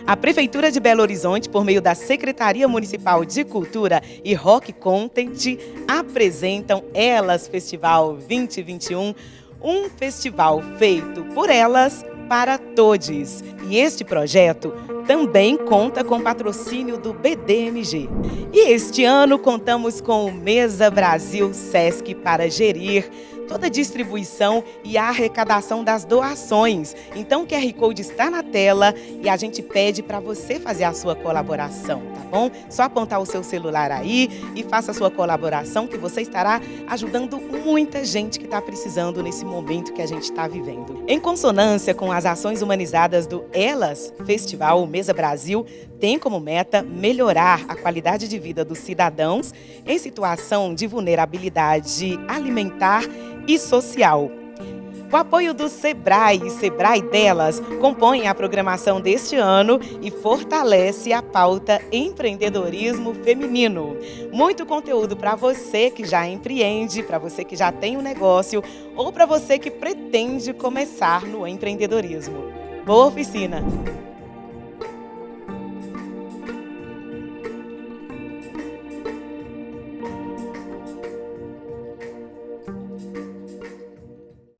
A Prefeitura de Belo Horizonte, por meio da Secretaria Municipal de Cultura e Rock Content, apresentam Elas Festival 2021, um festival feito por elas para todes. E este projeto também conta com patrocínio do BDMG. E este ano contamos com o Mesa Brasil Sesc para gerir toda a distribuição e a arrecadação das doações. Então o QR Code está na tela e a gente pede para você fazer a sua colaboração, tá bom? Só apontar o seu celular aí e faça a sua colaboração que você estará ajudando muita gente que está precisando nesse momento que a gente está vivendo. Em consonância com as ações humanizadas do Elas Festival Mesa Brasil, tem como meta melhorar a qualidade de vida dos cidadãos em situação de vulnerabilidade alimentar e social. O apoio do Sebrae e Sebrae Delas compõem a programação deste ano e fortalece a pauta empreendedorismo feminino. Muito conteúdo para você que já empreende, para você que já tem um negócio ou para você que pretende começar no empreendedorismo. Boa oficina!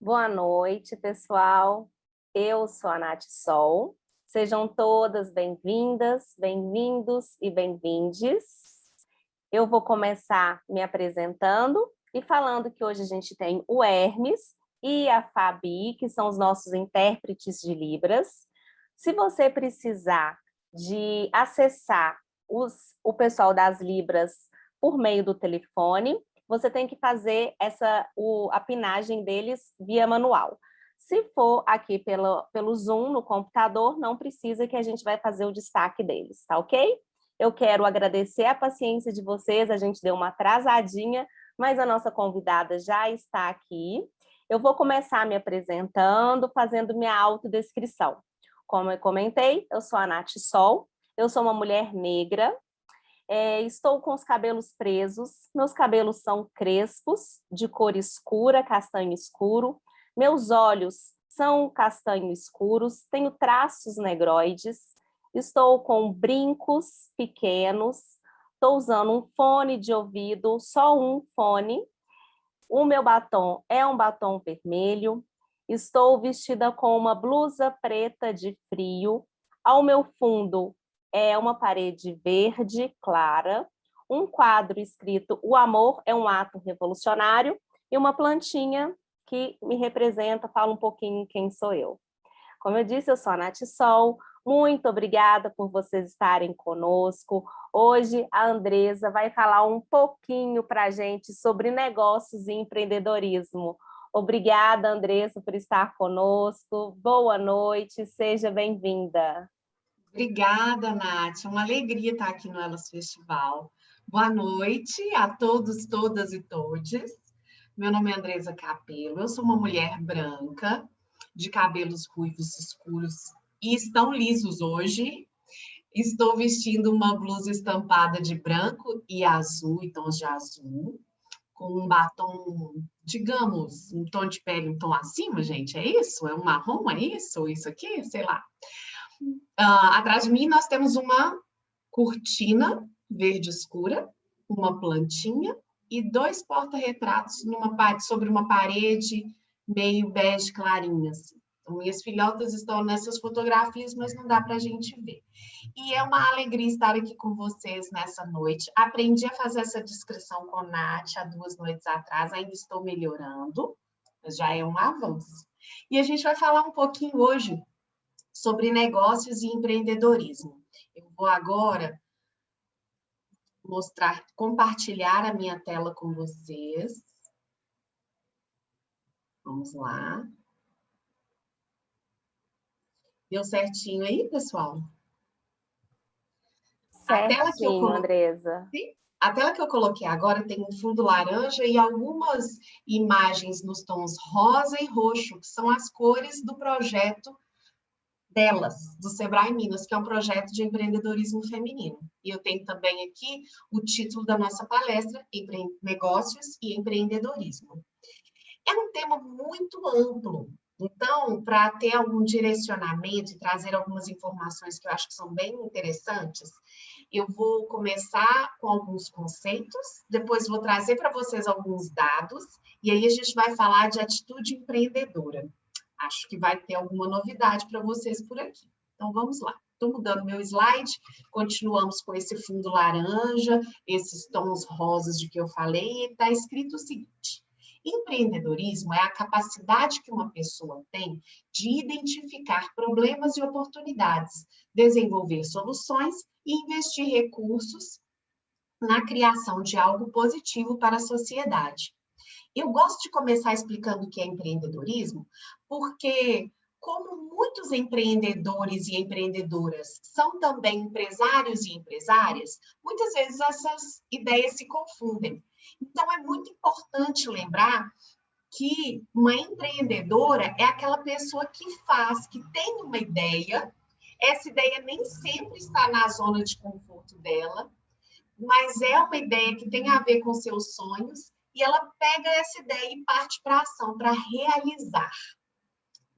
Boa noite, pessoal. Eu sou a Nath Sol. Sejam todas bem-vindas, bem-vindos e bem-vindes. Eu vou começar me apresentando e falando que hoje a gente tem o Hermes e a Fabi, que são os nossos intérpretes de Libras. Se você precisar de acessar o pessoal das Libras por meio do telefone, você tem que fazer a pinagem deles via manual. Se for aqui pelo Zoom, no computador, não precisa que a gente vai fazer o destaque deles, tá ok? Eu quero agradecer a paciência de vocês, a gente deu uma atrasadinha, mas a nossa convidada já está aqui. Eu vou começar me apresentando, fazendo minha autodescrição. Como eu comentei, eu sou a Nath Sol, eu sou uma mulher negra. Estou com os cabelos presos, meus cabelos são crespos, de cor escura, castanho escuro, meus olhos são castanho escuros, tenho traços negroides, estou com brincos pequenos, estou usando um fone de ouvido, só um fone, o meu batom é um batom vermelho, estou vestida com uma blusa preta de frio, ao meu fundo é uma parede verde clara, um quadro escrito "O amor é um ato revolucionário" e uma plantinha que me representa, fala um pouquinho quem sou eu. Como eu disse, eu sou a Nath Sol, muito obrigada por vocês estarem conosco. Hoje a Andresa vai falar um pouquinho para a gente sobre negócios e empreendedorismo. Obrigada, Andresa, por estar conosco. Boa noite, seja bem-vinda. Obrigada, Nath. É uma alegria estar aqui no Elas Festival. Boa noite a todos, todas e todes. Meu nome é Andresa Capello, eu sou uma mulher branca, de cabelos ruivos escuros e estão lisos hoje. Estou vestindo uma blusa estampada de branco e azul, e tons de azul, com um batom, digamos, um tom de pele um tom acima, gente, é isso? É um marrom, é isso? Isso aqui? Sei lá. Atrás de mim nós temos uma cortina verde escura, uma plantinha e dois porta-retratos sobre uma parede meio bege clarinha. Assim. Então, minhas filhotas estão nessas fotografias, mas não dá para a gente ver. E é uma alegria estar aqui com vocês nessa noite. Aprendi a fazer essa descrição com a Nath há 2 noites atrás, ainda estou melhorando, mas já é um avanço. E a gente vai falar um pouquinho hoje sobre negócios e empreendedorismo. Eu vou agora compartilhar a minha tela com vocês. Vamos lá. Deu certinho aí, pessoal? Certinho, Andresa. A tela que eu coloquei agora tem um fundo laranja e algumas imagens nos tons rosa e roxo, que são as cores do projeto delas, do Sebrae Minas, que é um projeto de empreendedorismo feminino. E eu tenho também aqui o título da nossa palestra, Negócios e Empreendedorismo. É um tema muito amplo, Então, para ter algum direcionamento e trazer algumas informações que eu acho que são bem interessantes, eu vou começar com alguns conceitos, depois vou trazer para vocês alguns dados, e aí a gente vai falar de atitude empreendedora. Acho que vai ter alguma novidade para vocês por aqui. Então, vamos lá. Estou mudando meu slide, continuamos com esse fundo laranja, esses tons rosas de que eu falei, e está escrito o seguinte: empreendedorismo é a capacidade que uma pessoa tem de identificar problemas e oportunidades, desenvolver soluções e investir recursos na criação de algo positivo para a sociedade. Eu gosto de começar explicando o que é empreendedorismo, porque como muitos empreendedores e empreendedoras são também empresários e empresárias, muitas vezes essas ideias se confundem. Então, é muito importante lembrar que uma empreendedora é aquela pessoa que faz, que tem uma ideia, essa ideia nem sempre está na zona de conforto dela, mas é uma ideia que tem a ver com seus sonhos, e ela pega essa ideia e parte para a ação, para realizar.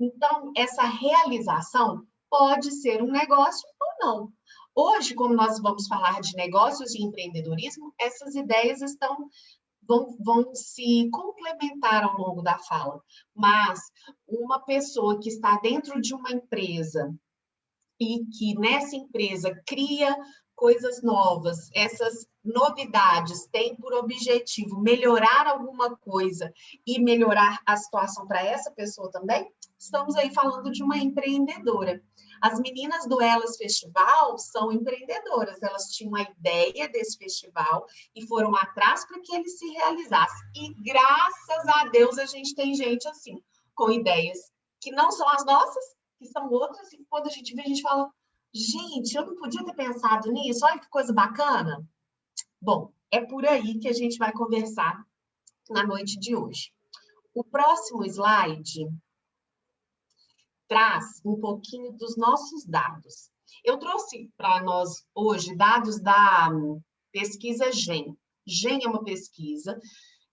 Então, essa realização pode ser um negócio ou não. Hoje, como nós vamos falar de negócios e empreendedorismo, essas ideias vão se complementar ao longo da fala. Mas uma pessoa que está dentro de uma empresa e que nessa empresa cria coisas novas, essas novidades têm por objetivo melhorar alguma coisa e melhorar a situação para essa pessoa também, estamos aí falando de uma empreendedora. As meninas do Elas Festival são empreendedoras, elas tinham a ideia desse festival e foram atrás para que ele se realizasse. E graças a Deus a gente tem gente assim, com ideias que não são as nossas, que são outras, e quando a gente vê, a gente fala, gente, eu não podia ter pensado nisso, olha que coisa bacana. Bom, é por aí que a gente vai conversar na noite de hoje. O próximo slide traz um pouquinho dos nossos dados. Eu trouxe para nós hoje dados da pesquisa GEM. GEM é uma pesquisa,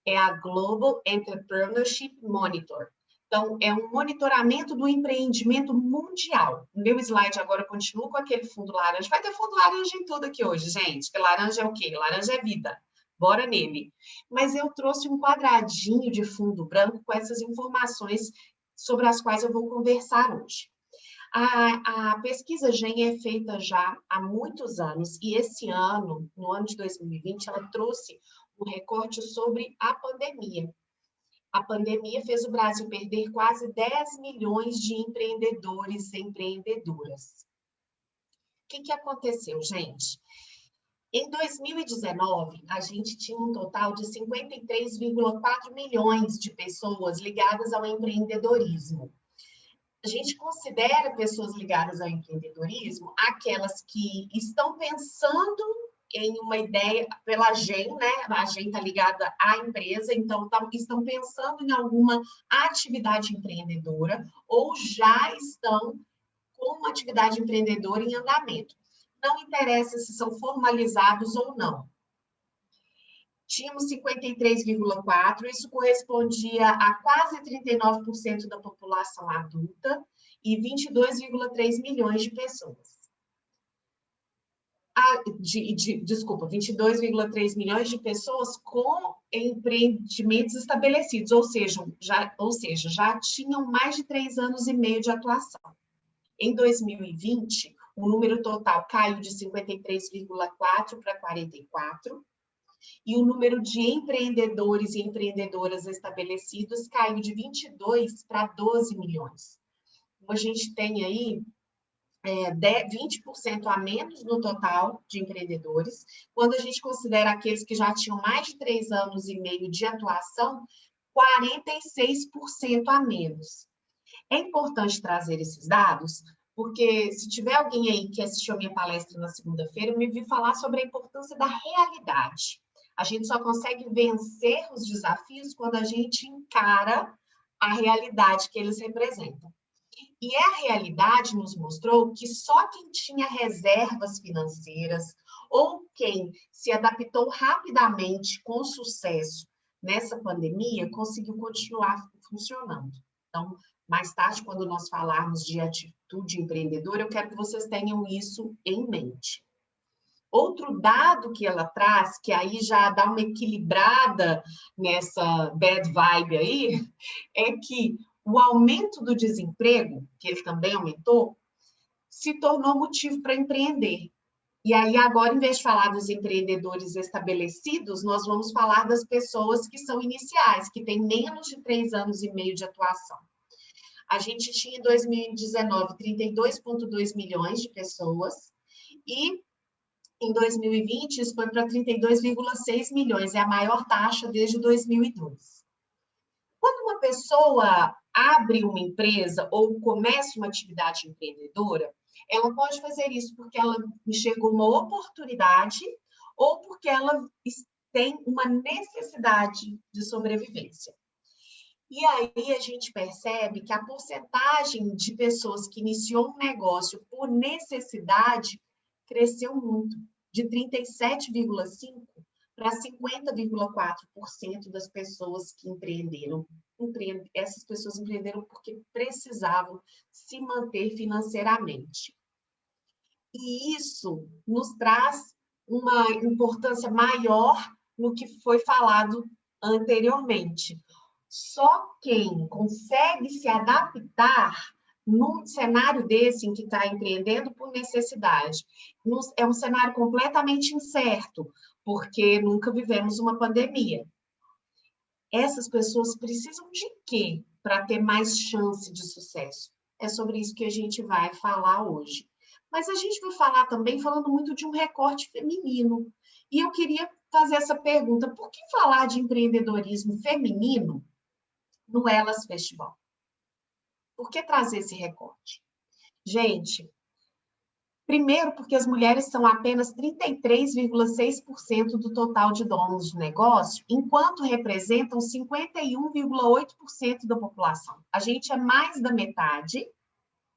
é a Global Entrepreneurship Monitor. Então, é um monitoramento do empreendimento mundial. O meu slide agora continua com aquele fundo laranja. Vai ter fundo laranja em tudo aqui hoje, gente. Porque laranja é o quê? Laranja é vida. Bora nele. Mas eu trouxe um quadradinho de fundo branco com essas informações sobre as quais eu vou conversar hoje. A pesquisa GEM é feita já há muitos anos, e esse ano, no ano de 2020, ela trouxe um recorte sobre a pandemia. A pandemia fez o Brasil perder quase 10 milhões de empreendedores e empreendedoras. O que aconteceu, gente? Em 2019, a gente tinha um total de 53,4 milhões de pessoas ligadas ao empreendedorismo. A gente considera pessoas ligadas ao empreendedorismo aquelas que estão pensando em uma ideia pela GEM, né? A GEM está ligada à empresa, então estão pensando em alguma atividade empreendedora ou já estão com uma atividade empreendedora em andamento. Não interessa se são formalizados ou não. Tínhamos 53,4%, isso correspondia a quase 39% da população adulta e 22,3 milhões de pessoas. Desculpa, 22,3 milhões de pessoas com empreendimentos estabelecidos, ou seja, já tinham mais de 3 anos e meio de atuação. Em 2020, o número total caiu de 53,4 para 44, e o número de empreendedores e empreendedoras estabelecidos caiu de 22 para 12 milhões. Então, a gente tem aí 20% a menos no total de empreendedores. Quando a gente considera aqueles que já tinham mais de 3 anos e meio de atuação, 46% a menos. É importante trazer esses dados, porque se tiver alguém aí que assistiu a minha palestra na segunda-feira, me vi falar sobre a importância da realidade. A gente só consegue vencer os desafios quando a gente encara a realidade que eles representam. E a realidade nos mostrou que só quem tinha reservas financeiras ou quem se adaptou rapidamente com sucesso nessa pandemia conseguiu continuar funcionando. Então, mais tarde, quando nós falarmos de atitude empreendedora, eu quero que vocês tenham isso em mente. Outro dado que ela traz, que aí já dá uma equilibrada nessa bad vibe aí, é que o aumento do desemprego, que ele também aumentou, se tornou motivo para empreender. E aí, agora, em vez de falar dos empreendedores estabelecidos, nós vamos falar das pessoas que são iniciais, que têm menos de 3 anos e meio de atuação. A gente tinha em 2019 32,2 milhões de pessoas e em 2020 isso foi para 32,6 milhões, é a maior taxa desde 2002. Quando uma pessoa abre uma empresa ou começa uma atividade empreendedora, ela pode fazer isso porque ela enxergou uma oportunidade ou porque ela tem uma necessidade de sobrevivência. E aí a gente percebe que a porcentagem de pessoas que iniciou um negócio por necessidade cresceu muito, de 37,5% para 50,4% das pessoas que empreenderam. Essas pessoas empreenderam porque precisavam se manter financeiramente. E isso nos traz uma importância maior no que foi falado anteriormente. Só quem consegue se adaptar num cenário desse em que está empreendendo por necessidade. É um cenário completamente incerto, porque nunca vivemos uma pandemia. Essas pessoas precisam de quê para ter mais chance de sucesso? É sobre isso que a gente vai falar hoje. Mas a gente vai falar também falando muito de um recorte feminino. E eu queria fazer essa pergunta: por que falar de empreendedorismo feminino no Elas Festival? Por que trazer esse recorte? Gente, primeiro porque as mulheres são apenas 33,6% do total de donos de negócio, enquanto representam 51,8% da população. A gente é mais da metade,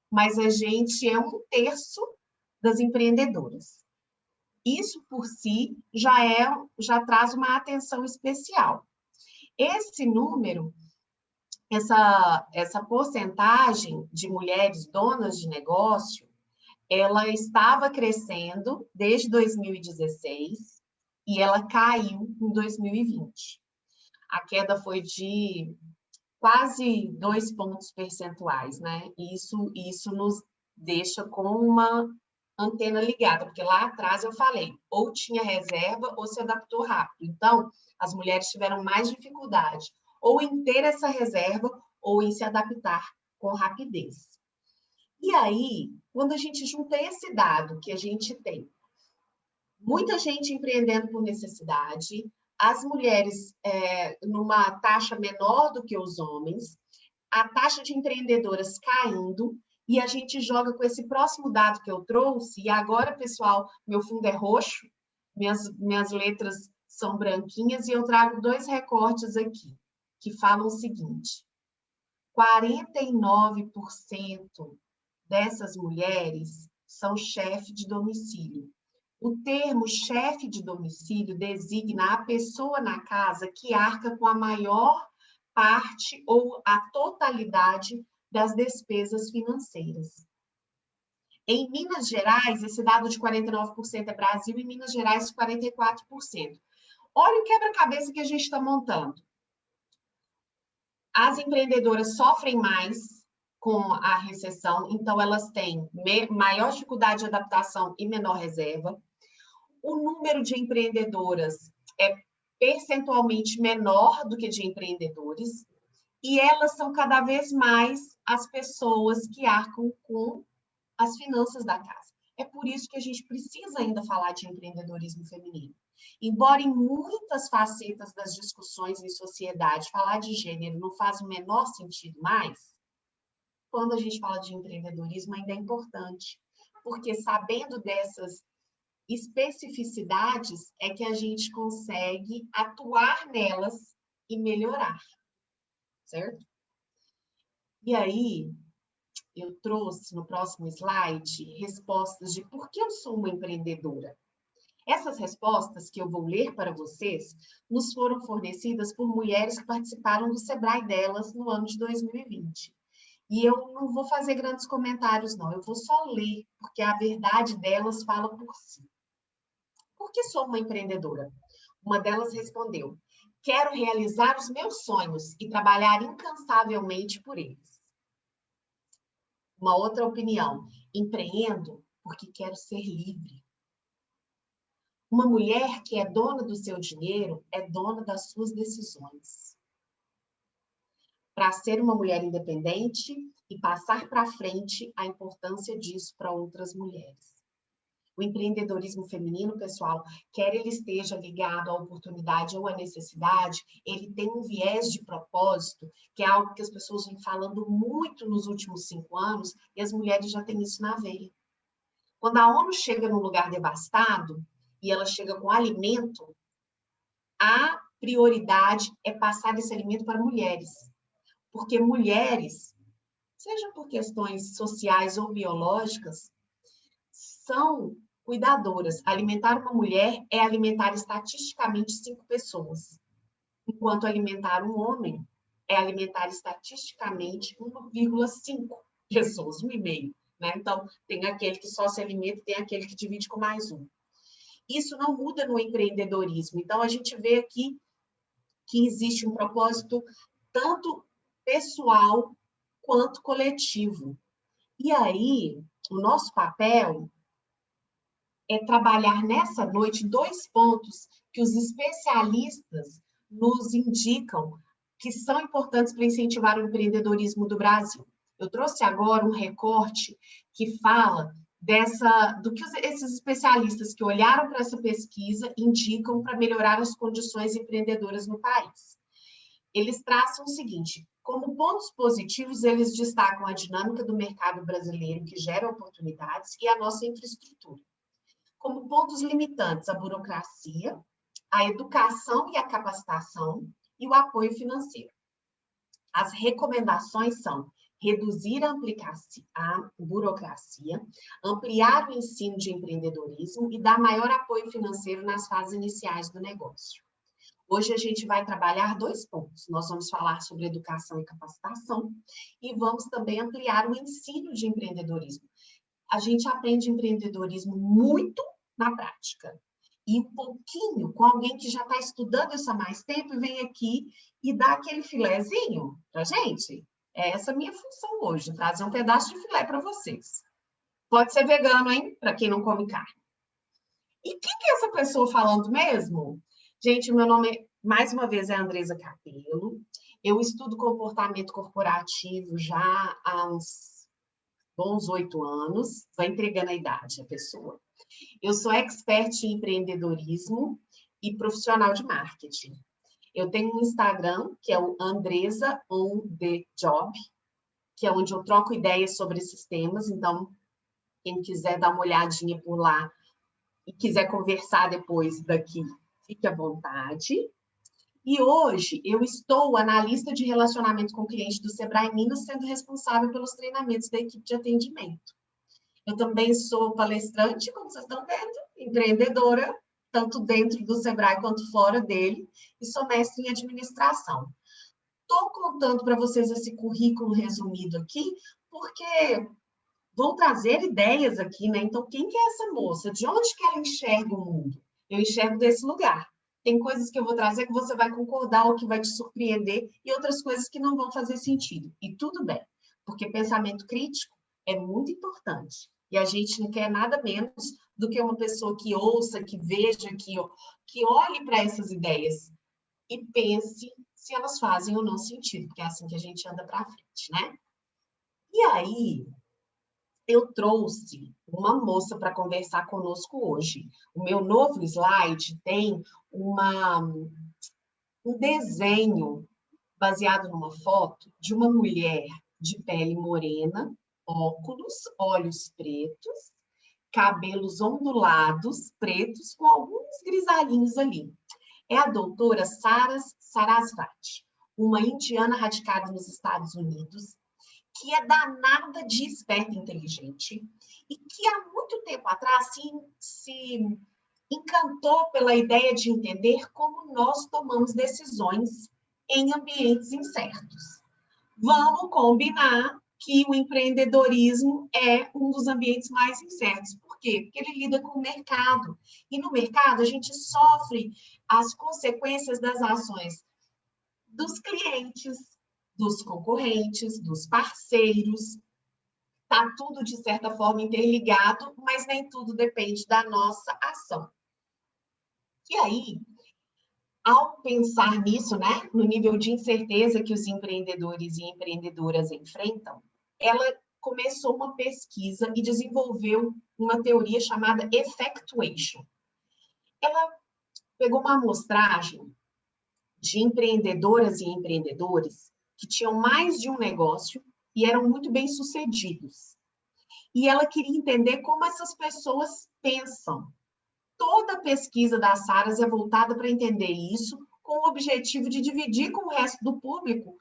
mas a gente é 1/3 das empreendedoras. Isso por si já traz uma atenção especial. Esse número, essa porcentagem de mulheres donas de negócio, ela estava crescendo desde 2016 e ela caiu em 2020. A queda foi de quase 2 pontos percentuais, né? Isso nos deixa com uma antena ligada, porque lá atrás eu falei, ou tinha reserva ou se adaptou rápido. Então, as mulheres tiveram mais dificuldade, ou em ter essa reserva, ou em se adaptar com rapidez. E aí, quando a gente junta esse dado que a gente tem, muita gente empreendendo por necessidade, as mulheres numa taxa menor do que os homens, a taxa de empreendedoras caindo, e a gente joga com esse próximo dado que eu trouxe, e agora, pessoal, meu fundo é roxo, minhas letras são branquinhas, e eu trago 2 recortes aqui, que falam o seguinte: 49% dessas mulheres são chefe de domicílio. O termo chefe de domicílio designa a pessoa na casa que arca com a maior parte ou a totalidade das despesas financeiras. Em Minas Gerais, esse dado de 49% é Brasil, e em Minas Gerais, 44%. Olha o quebra-cabeça que a gente está montando. As empreendedoras sofrem mais com a recessão, então elas têm maior dificuldade de adaptação e menor reserva. O número de empreendedoras é percentualmente menor do que de empreendedores, e elas são cada vez mais as pessoas que arcam com as finanças da casa. É por isso que a gente precisa ainda falar de empreendedorismo feminino. Embora em muitas facetas das discussões em sociedade falar de gênero não faz o menor sentido mais, quando a gente fala de empreendedorismo ainda é importante, porque sabendo dessas especificidades é que a gente consegue atuar nelas e melhorar, certo? E aí, eu trouxe no próximo slide respostas de por que eu sou uma empreendedora. Essas respostas que eu vou ler para vocês nos foram fornecidas por mulheres que participaram do Sebrae delas no ano de 2020. E eu não vou fazer grandes comentários, não. Eu vou só ler, porque a verdade delas fala por si. Por que sou uma empreendedora? Uma delas respondeu: quero realizar os meus sonhos e trabalhar incansavelmente por eles. Uma outra opinião: empreendo porque quero ser livre. Uma mulher que é dona do seu dinheiro é dona das suas decisões. Para ser uma mulher independente e passar para frente a importância disso para outras mulheres. O empreendedorismo feminino, pessoal, quer ele esteja ligado à oportunidade ou à necessidade, ele tem um viés de propósito, que é algo que as pessoas vêm falando muito nos últimos 5 anos, e as mulheres já têm isso na veia. Quando a ONU chega num lugar devastado, e ela chega com alimento, a prioridade é passar esse alimento para mulheres. Porque mulheres, seja por questões sociais ou biológicas, são cuidadoras. Alimentar uma mulher é alimentar estatisticamente 5 pessoas, enquanto alimentar um homem é alimentar estatisticamente 1,5 pessoas, 1,5, né? Então, tem aquele que só se alimenta e tem aquele que divide com mais um. Isso não muda no empreendedorismo. Então, a gente vê aqui que existe um propósito tanto pessoal quanto coletivo. E aí, o nosso papel é trabalhar nessa noite 2 pontos que os especialistas nos indicam que são importantes para incentivar o empreendedorismo do Brasil. Eu trouxe agora um recorte que fala do que esses especialistas que olharam para essa pesquisa indicam para melhorar as condições empreendedoras no país. Eles traçam o seguinte: como pontos positivos, eles destacam a dinâmica do mercado brasileiro, que gera oportunidades, e a nossa infraestrutura. Como pontos limitantes, a burocracia, a educação e a capacitação e o apoio financeiro. As recomendações são reduzir a burocracia, ampliar o ensino de empreendedorismo e dar maior apoio financeiro nas fases iniciais do negócio. Hoje a gente vai trabalhar 2 pontos. Nós vamos falar sobre educação e capacitação e vamos também ampliar o ensino de empreendedorismo. A gente aprende empreendedorismo muito na prática. E um pouquinho com alguém que já está estudando isso há mais tempo e vem aqui e dá aquele filézinho para a gente. É essa a minha função hoje, trazer um pedaço de filé para vocês. Pode ser vegano, hein? Para quem não come carne. E quem que é essa pessoa falando mesmo? Gente, meu nome, mais uma vez, é Andresa Capello. Eu estudo comportamento corporativo já há uns bons 8 anos. Vai entregando a idade a pessoa. Eu sou expert em empreendedorismo e profissional de marketing. Eu tenho um Instagram, que é o Andresa on the Job, que é onde eu troco ideias sobre esses temas. Então, quem quiser dar uma olhadinha por lá e quiser conversar depois daqui, fique à vontade. E hoje eu estou analista de relacionamento com cliente do Sebrae Minas, sendo responsável pelos treinamentos da equipe de atendimento. Eu também sou palestrante, como vocês estão vendo, empreendedora, tanto dentro do Sebrae quanto fora dele, e sou mestre em administração. Estou contando para vocês esse currículo resumido aqui, porque vão trazer ideias aqui, né? Então, quem que é essa moça? De onde que ela enxerga o mundo? Eu enxergo desse lugar. Tem coisas que eu vou trazer que você vai concordar ou que vai te surpreender, e outras coisas que não vão fazer sentido. E tudo bem, porque pensamento crítico é muito importante. E a gente não quer nada menos do que uma pessoa que ouça, que veja, que olhe para essas ideias e pense se elas fazem ou não sentido, porque é assim que a gente anda para frente, né? E aí, eu trouxe uma moça para conversar conosco hoje. O meu novo slide tem um desenho baseado numa foto de uma mulher de pele morena, óculos, olhos pretos, cabelos ondulados, pretos, com alguns grisalhinhos ali. É a doutora Sarasvati, uma indiana radicada nos Estados Unidos, que é danada de esperta e inteligente, e que há muito tempo atrás se encantou pela ideia de entender como nós tomamos decisões em ambientes incertos. Vamos combinar que o empreendedorismo é um dos ambientes mais incertos. Por quê? Porque ele lida com o mercado. E no mercado a gente sofre as consequências das ações dos clientes, dos concorrentes, dos parceiros. Está tudo, de certa forma, interligado, mas nem tudo depende da nossa ação. E aí, ao pensar nisso, né, no nível de incerteza que os empreendedores e empreendedoras enfrentam, ela começou uma pesquisa e desenvolveu uma teoria chamada effectuation. Ela pegou uma amostragem de empreendedoras e empreendedores que tinham mais de um negócio e eram muito bem-sucedidos. E ela queria entender como essas pessoas pensam. Toda a pesquisa da Saras é voltada para entender isso, com o objetivo de dividir com o resto do público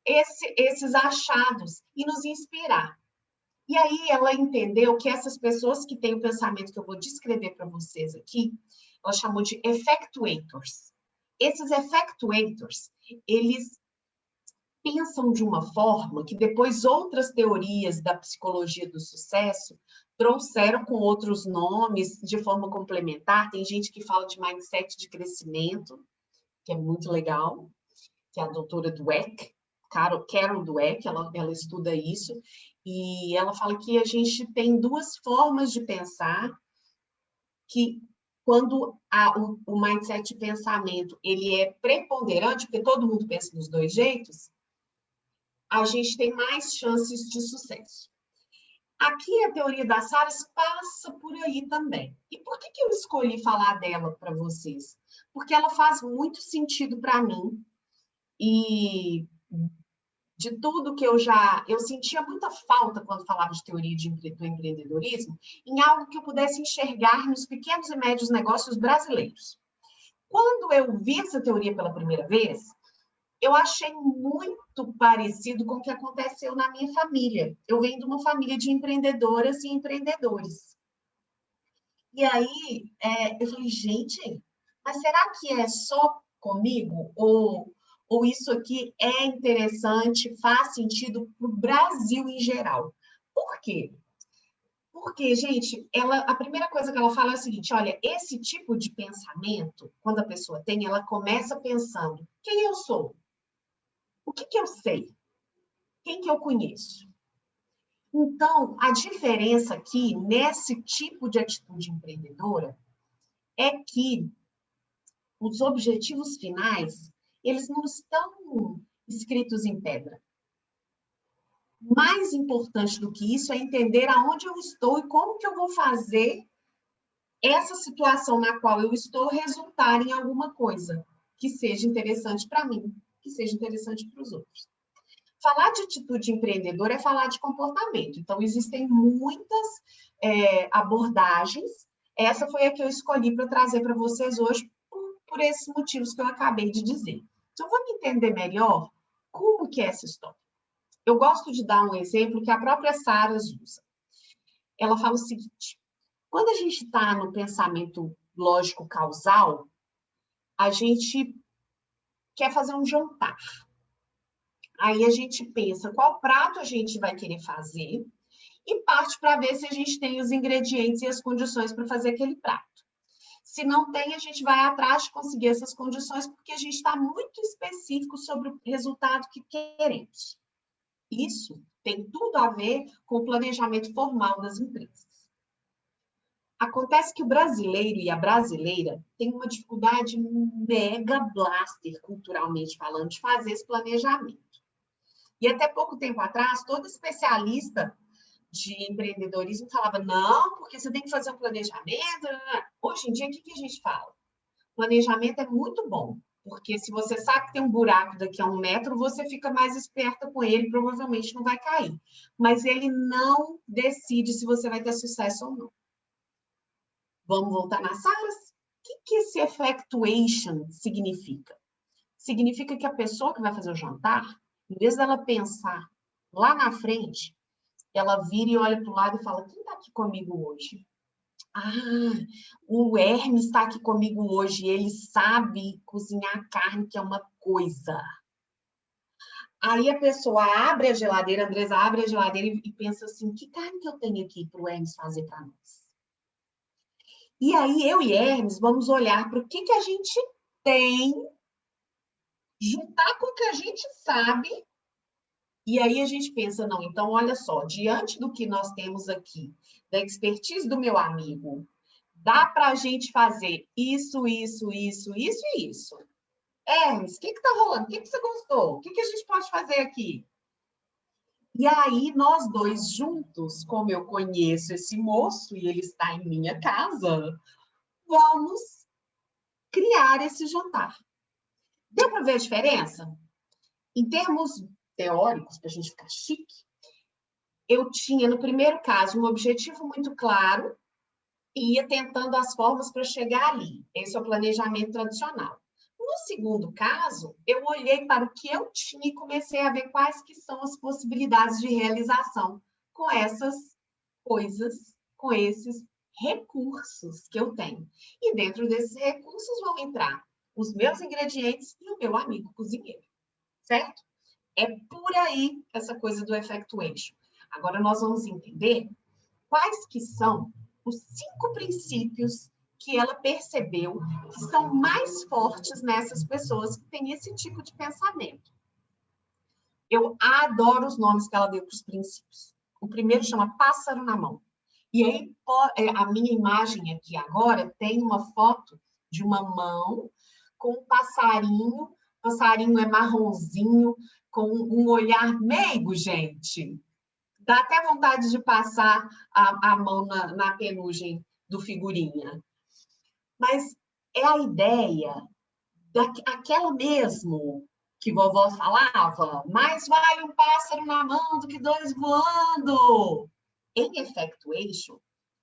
esses achados e nos inspirar. E aí ela entendeu que essas pessoas que têm o pensamento que eu vou descrever para vocês aqui, ela chamou de effectuators. Esses effectuators, eles pensam de uma forma que depois outras teorias da psicologia do sucesso trouxeram com outros nomes de forma complementar. Tem gente que fala de mindset de crescimento, que é muito legal, que é a doutora Dweck, Carol Dweck, ela estuda isso, e ela fala que a gente tem duas formas de pensar, que quando o mindset de pensamento ele é preponderante, porque todo mundo pensa dos dois jeitos, a gente tem mais chances de sucesso. Aqui a teoria da Saras passa por aí também. E por que eu escolhi falar dela para vocês? Porque ela faz muito sentido para mim e de tudo que eu sentia muita falta quando falava de teoria do empreendedorismo, em algo que eu pudesse enxergar nos pequenos e médios negócios brasileiros. Quando eu vi essa teoria pela primeira vez, eu achei muito parecido com o que aconteceu na minha família. Eu venho de uma família de empreendedoras e empreendedores. E aí, eu falei, gente, mas será que é só comigo? Ou isso aqui é interessante, faz sentido para o Brasil em geral? Por quê? Porque, gente, a primeira coisa que ela fala é o seguinte, olha, esse tipo de pensamento, quando a pessoa tem, ela começa pensando, quem eu sou? O que eu sei? Quem que eu conheço? Então, a diferença aqui, nesse tipo de atitude empreendedora, é que os objetivos finais, eles não estão escritos em pedra. Mais importante do que isso é entender aonde eu estou e como que eu vou fazer essa situação na qual eu estou resultar em alguma coisa que seja interessante para mim, que seja interessante para os outros. Falar de atitude empreendedora é falar de comportamento. Então, existem muitas abordagens. Essa foi a que eu escolhi para trazer para vocês hoje, por esses motivos que eu acabei de dizer. Então, vamos entender melhor como que é essa história. Eu gosto de dar um exemplo que a própria Saras usa. Ela fala o seguinte, quando a gente está no pensamento lógico-causal, a gente quer fazer um jantar. Aí a gente pensa qual prato a gente vai querer fazer e parte para ver se a gente tem os ingredientes e as condições para fazer aquele prato. Se não tem, a gente vai atrás de conseguir essas condições porque a gente está muito específico sobre o resultado que queremos. Isso tem tudo a ver com o planejamento formal das empresas. Acontece que o brasileiro e a brasileira têm uma dificuldade mega blaster, culturalmente falando, de fazer esse planejamento. E até pouco tempo atrás, todo especialista de empreendedorismo falava, não, porque você tem que fazer um planejamento. Hoje em dia, o que a gente fala? Planejamento é muito bom, porque se você sabe que tem um buraco daqui a 1 metro, você fica mais esperta com ele, provavelmente não vai cair. Mas ele não decide se você vai ter sucesso ou não. Vamos voltar nas salas? O que esse effectuation significa? Significa que a pessoa que vai fazer o jantar, em vez dela pensar lá na frente, ela vira e olha para o lado e fala, quem está aqui comigo hoje? Ah, o Hermes está aqui comigo hoje, ele sabe cozinhar carne, que é uma coisa. Aí a pessoa abre a geladeira, a Andresa abre a geladeira e pensa assim, que carne que eu tenho aqui para o Hermes fazer para nós? E aí eu e Hermes vamos olhar para o que a gente tem, juntar com o que a gente sabe, e aí a gente pensa, não, então olha só, diante do que nós temos aqui, da expertise do meu amigo, dá para a gente fazer isso, isso, isso, isso e isso. Hermes, o que está rolando? O que você gostou? O que a gente pode fazer aqui? E aí, nós dois juntos, como eu conheço esse moço e ele está em minha casa, vamos criar esse jantar. Deu para ver a diferença? Em termos teóricos, para a gente ficar chique, eu tinha, no primeiro caso, um objetivo muito claro e ia tentando as formas para chegar ali. Esse é o planejamento tradicional. No segundo caso, eu olhei para o que eu tinha e comecei a ver quais que são as possibilidades de realização com essas coisas, com esses recursos que eu tenho. E dentro desses recursos vão entrar os meus ingredientes e o meu amigo cozinheiro, certo? É por aí essa coisa do effectuation. Agora nós vamos entender quais que são os 5 princípios que ela percebeu que são mais fortes nessas pessoas que têm esse tipo de pensamento. Eu adoro os nomes que ela deu para os princípios. O primeiro chama Pássaro na Mão. E aí, a minha imagem aqui agora tem uma foto de uma mão com um passarinho. O passarinho é marronzinho, com um olhar meigo, gente. Dá até vontade de passar a mão na penugem do figurinha. Mas é a ideia daquela mesmo que vovó falava, mais vale um pássaro na mão do que 2 voando. Em effectuation,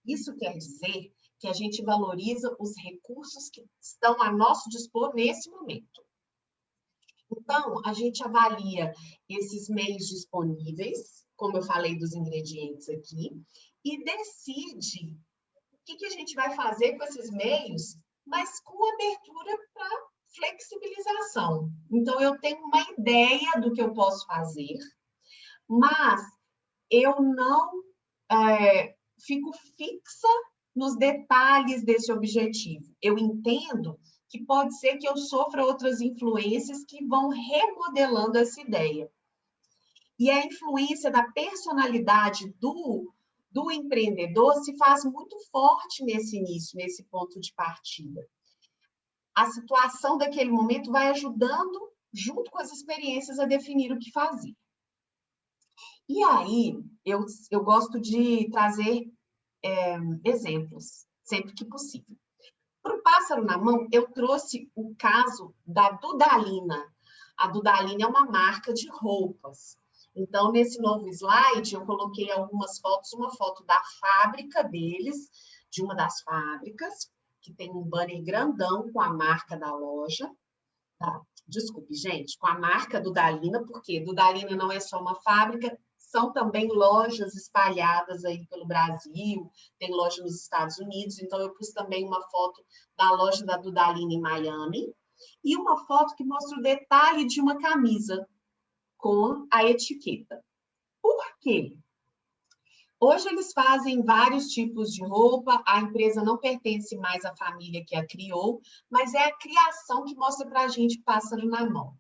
isso quer dizer que a gente valoriza os recursos que estão a nosso dispor nesse momento. Então, a gente avalia esses meios disponíveis, como eu falei dos ingredientes aqui, e decide o que a gente vai fazer com esses meios, mas com abertura para flexibilização. Então, eu tenho uma ideia do que eu posso fazer, mas eu não fico fixa nos detalhes desse objetivo. Eu entendo que pode ser que eu sofra outras influências que vão remodelando essa ideia. E a influência da personalidade do empreendedor se faz muito forte nesse início, nesse ponto de partida. A situação daquele momento vai ajudando, junto com as experiências, a definir o que fazer. E aí, eu gosto de trazer exemplos, sempre que possível. Para o Pássaro na Mão, eu trouxe o caso da Dudalina. A Dudalina é uma marca de roupas. Então, nesse novo slide, eu coloquei algumas fotos, uma foto da fábrica deles, de uma das fábricas, que tem um banner grandão com a marca da loja. Tá? Desculpe, gente, com a marca Dudalina, porque Dudalina não é só uma fábrica, são também lojas espalhadas aí pelo Brasil, tem loja nos Estados Unidos, então eu pus também uma foto da loja da Dudalina em Miami, e uma foto que mostra o detalhe de uma camisa com a etiqueta. Por quê? Hoje eles fazem vários tipos de roupa, a empresa não pertence mais à família que a criou, mas é a criação que mostra para a gente Pássaro na Mão.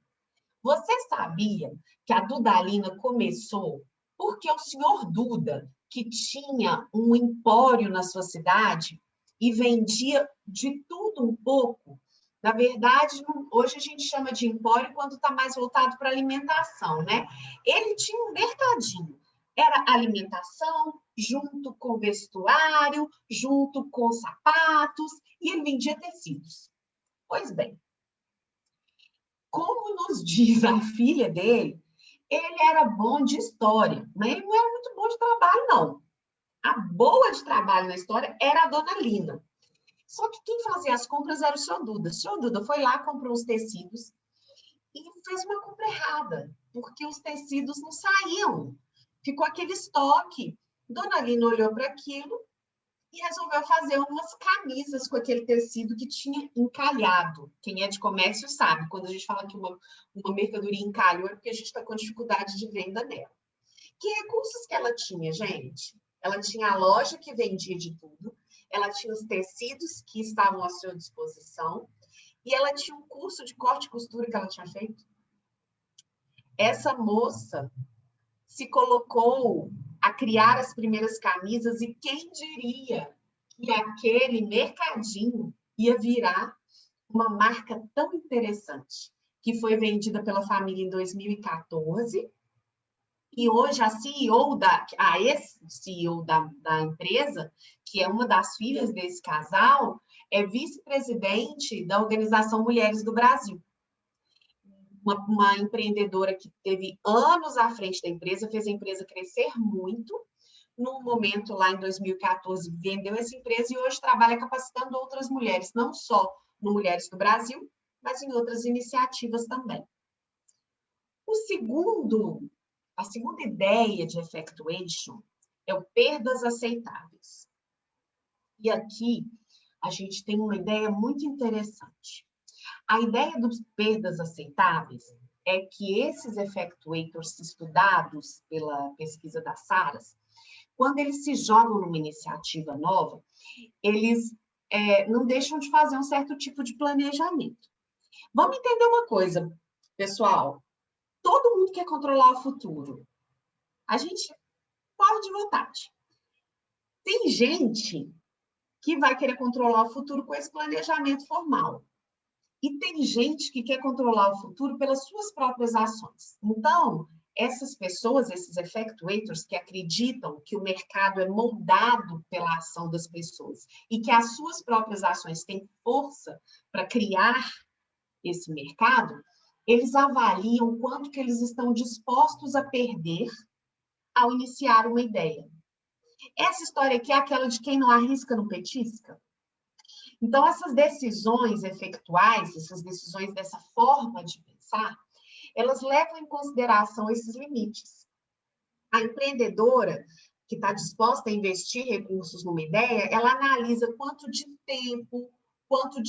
Você sabia que a Dudalina começou porque o senhor Duda, que tinha um empório na sua cidade e vendia de tudo um pouco, na verdade, hoje a gente chama de empório quando está mais voltado para alimentação, né? Ele tinha um mercadinho. Era alimentação, junto com vestuário, junto com sapatos, e ele vendia tecidos. Pois bem, como nos diz a filha dele, ele era bom de história, mas ele não era muito bom de trabalho, não. A boa de trabalho na história era a dona Lina. Só que quem fazia as compras era o seu Duda. O seu Duda foi lá, comprou os tecidos e fez uma compra errada, porque os tecidos não saíam. Ficou aquele estoque. Dona Lina olhou para aquilo e resolveu fazer umas camisas com aquele tecido que tinha encalhado. Quem é de comércio sabe, quando a gente fala que uma mercadoria encalhou, é porque a gente está com dificuldade de venda nela. Que recursos que ela tinha, gente? Ela tinha a loja que vendia de tudo, ela tinha os tecidos que estavam à sua disposição, e ela tinha um curso de corte e costura que ela tinha feito. Essa moça se colocou a criar as primeiras camisas e quem diria que aquele mercadinho ia virar uma marca tão interessante, que foi vendida pela família em 2014, e hoje a CEO a ex-CEO da empresa, que é uma das filhas desse casal, é vice-presidente da Organização Mulheres do Brasil. Uma empreendedora que teve anos à frente da empresa, fez a empresa crescer muito. No momento, lá em 2014, vendeu essa empresa e hoje trabalha capacitando outras mulheres, não só no Mulheres do Brasil, mas em outras iniciativas também. A segunda ideia de effectuation é o perdas aceitáveis. E aqui a gente tem uma ideia muito interessante. A ideia dos perdas aceitáveis é que esses effectuators estudados pela pesquisa da Saras, quando eles se jogam numa iniciativa nova, eles não deixam de fazer um certo tipo de planejamento. Vamos entender uma coisa, pessoal. Todo mundo quer controlar o futuro. A gente pode de vontade. Tem gente que vai querer controlar o futuro com esse planejamento formal. E tem gente que quer controlar o futuro pelas suas próprias ações. Então, essas pessoas, esses effectuators que acreditam que o mercado é moldado pela ação das pessoas e que as suas próprias ações têm força para criar esse mercado, eles avaliam quanto que eles estão dispostos a perder ao iniciar uma ideia. Essa história aqui é aquela de quem não arrisca não petisca. Então, essas decisões efetuais, essas decisões dessa forma de pensar, elas levam em consideração esses limites. A empreendedora que está disposta a investir recursos numa ideia, ela analisa quanto de tempo, qual que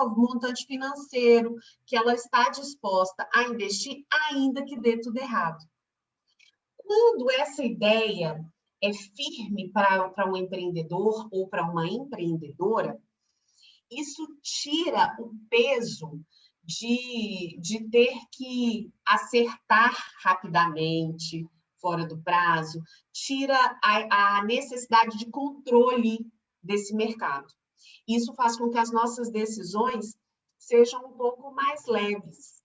é o montante financeiro que ela está disposta a investir, ainda que dê tudo errado. Quando essa ideia é firme para um empreendedor ou para uma empreendedora, isso tira o peso de ter que acertar rapidamente, fora do prazo, tira a necessidade de controle desse mercado. Isso faz com que as nossas decisões sejam um pouco mais leves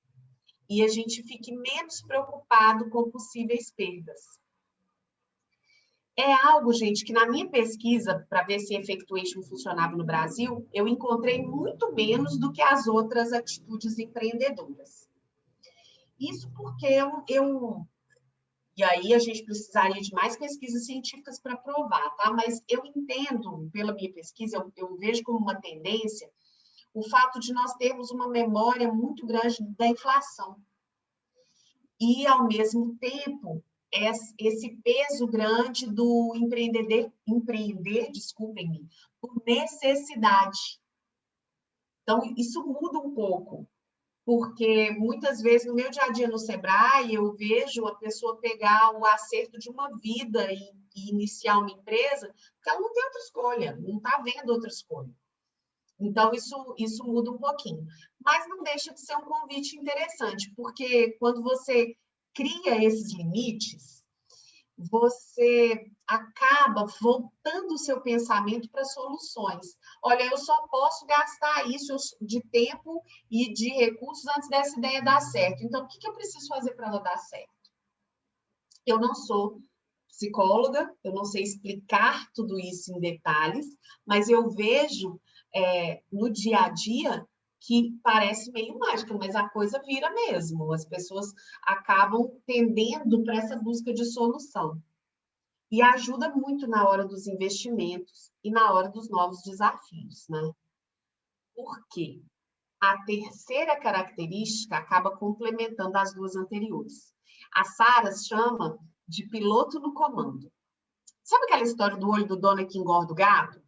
e a gente fique menos preocupado com possíveis perdas. É algo, gente, que na minha pesquisa, para ver se effectuation funcionava no Brasil, eu encontrei muito menos do que as outras atitudes empreendedoras. Isso porque e aí a gente precisaria de mais pesquisas científicas para provar, tá? Mas eu entendo, pela minha pesquisa, eu vejo como uma tendência o fato de nós termos uma memória muito grande da inflação. E, ao mesmo tempo, esse peso grande do empreender, desculpem-me, por necessidade. Então, isso muda um pouco, porque muitas vezes no meu dia a dia no Sebrae, eu vejo a pessoa pegar o acerto de uma vida e iniciar uma empresa, porque ela não tem outra escolha, não está vendo outra escolha. Então, isso muda um pouquinho. Mas não deixa de ser um convite interessante, porque quando você cria esses limites, você acaba voltando o seu pensamento para soluções. Olha, eu só posso gastar isso de tempo e de recursos antes dessa ideia dar certo. Então, o que eu preciso fazer para ela dar certo? Eu não sou psicóloga, eu não sei explicar tudo isso em detalhes, mas eu vejo no dia a dia que parece meio mágica, mas a coisa vira mesmo. As pessoas acabam tendendo para essa busca de solução. E ajuda muito na hora dos investimentos e na hora dos novos desafios, né? Por quê? A terceira característica acaba complementando as duas anteriores. A Saras chama de piloto no comando. Sabe aquela história do olho do dono que engorda o gato?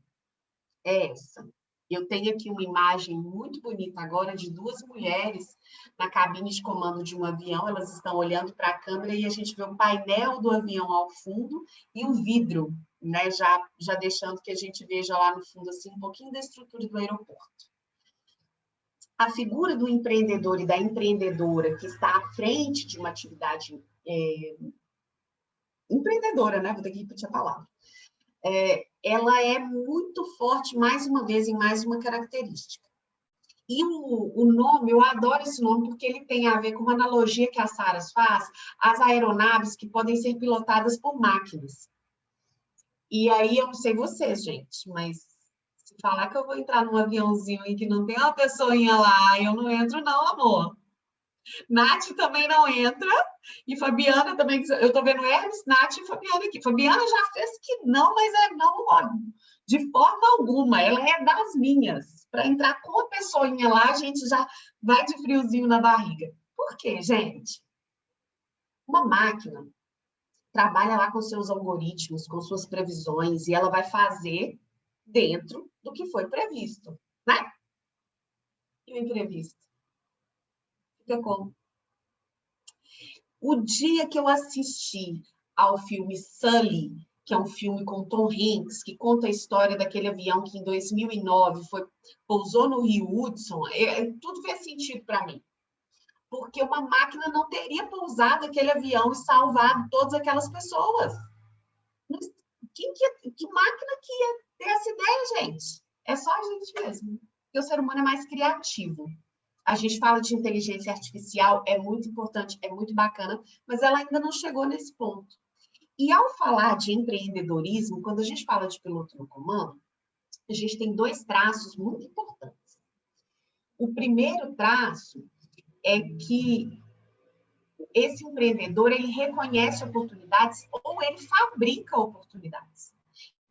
É essa. Eu tenho aqui uma imagem muito bonita agora de duas mulheres na cabine de comando de um avião. Elas estão olhando para a câmera e a gente vê o painel do avião ao fundo e o vidro, né? Já deixando que a gente veja lá no fundo assim, um pouquinho da estrutura do aeroporto. A figura do empreendedor e da empreendedora que está à frente de uma atividade empreendedora, né? Vou ter que repetir a palavra. Ela é muito forte, mais uma vez, em mais uma característica. E o nome, eu adoro esse nome, porque ele tem a ver com uma analogia que a Saras faz, as aeronaves que podem ser pilotadas por máquinas. E aí, eu não sei vocês, gente, mas se falar que eu vou entrar num aviãozinho e que não tem uma pessoinha lá, eu não entro não, amor. Nath também não entra, e Fabiana também, eu tô vendo Hermes, Nath e Fabiana aqui. Fabiana já fez que não, mas é não, ó, de forma alguma, ela é das minhas. Para entrar com a pessoinha lá, a gente já vai de friozinho na barriga. Por quê, gente? Uma máquina trabalha lá com seus algoritmos, com suas previsões, e ela vai fazer dentro do que foi previsto, né? E o imprevisto? Fica como? O dia que eu assisti ao filme Sully, que é um filme com Tom Hanks, que conta a história daquele avião que em 2009 pousou no Rio Hudson, tudo fez sentido para mim. Porque uma máquina não teria pousado aquele avião e salvado todas aquelas pessoas. Que máquina que ia ter essa ideia, gente? É só a gente mesmo. Porque o ser humano é mais criativo. A gente fala de inteligência artificial, é muito importante, é muito bacana, mas ela ainda não chegou nesse ponto. E ao falar de empreendedorismo, quando a gente fala de piloto no comando, a gente tem dois traços muito importantes. O primeiro traço é que esse empreendedor, ele reconhece oportunidades ou ele fabrica oportunidades.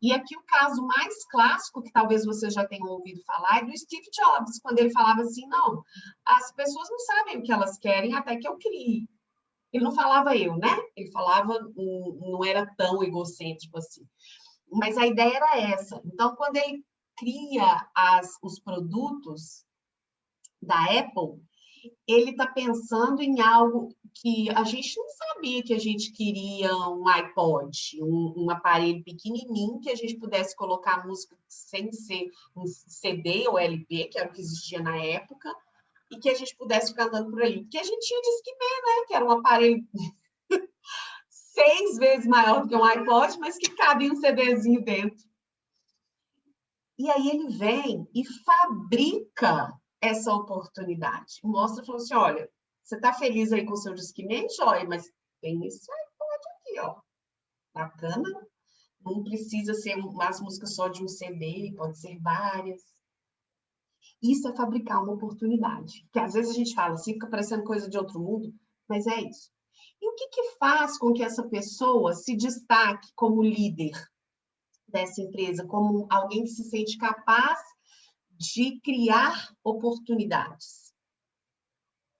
E aqui o caso mais clássico, que talvez vocês já tenham ouvido falar, é do Steve Jobs, quando ele falava assim, não, as pessoas não sabem o que elas querem até que eu crie. Ele não falava eu, né? Ele falava, não era tão egocêntrico assim. Mas a ideia era essa. Então, quando ele cria os produtos da Apple, ele está pensando em algo que a gente não sabia que a gente queria um iPod, um aparelho pequenininho que a gente pudesse colocar música sem ser um CD ou LP, que era o que existia na época, e que a gente pudesse ficar andando por aí. Porque a gente tinha Discman, né? Que era um aparelho 6 vezes maior do que um iPod, mas que cabia um CDzinho dentro. E aí ele vem e fabrica essa oportunidade. Mostra e falou assim, olha, você está feliz aí com o seu Discman, joia, mas tem esse iPod aqui, ó. Bacana. Não precisa ser umas músicas só de um CD, pode ser várias. Isso é fabricar uma oportunidade. Porque às vezes a gente fala assim, fica parecendo coisa de outro mundo, mas é isso. E o que faz com que essa pessoa se destaque como líder dessa empresa, como alguém que se sente capaz de criar oportunidades?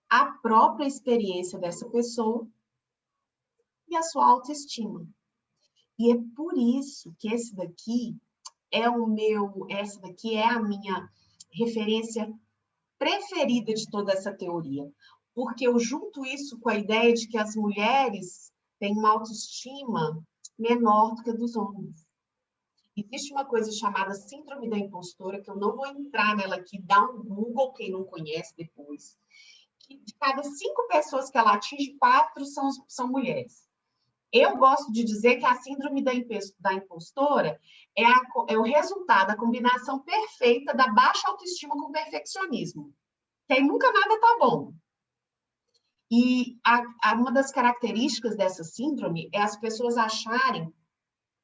A própria experiência dessa pessoa e a sua autoestima. E é por isso que essa daqui é a minha referência preferida de toda essa teoria. Porque eu junto isso com a ideia de que as mulheres têm uma autoestima menor do que a dos homens. Existe uma coisa chamada síndrome da impostora, que eu não vou entrar nela aqui, dá um Google, quem não conhece depois. Que de cada 5 pessoas que ela atinge, 4 são mulheres. Eu gosto de dizer que a síndrome da impostora é o resultado, a combinação perfeita da baixa autoestima com o perfeccionismo. Que aí nunca nada tá bom. E uma das características dessa síndrome é as pessoas acharem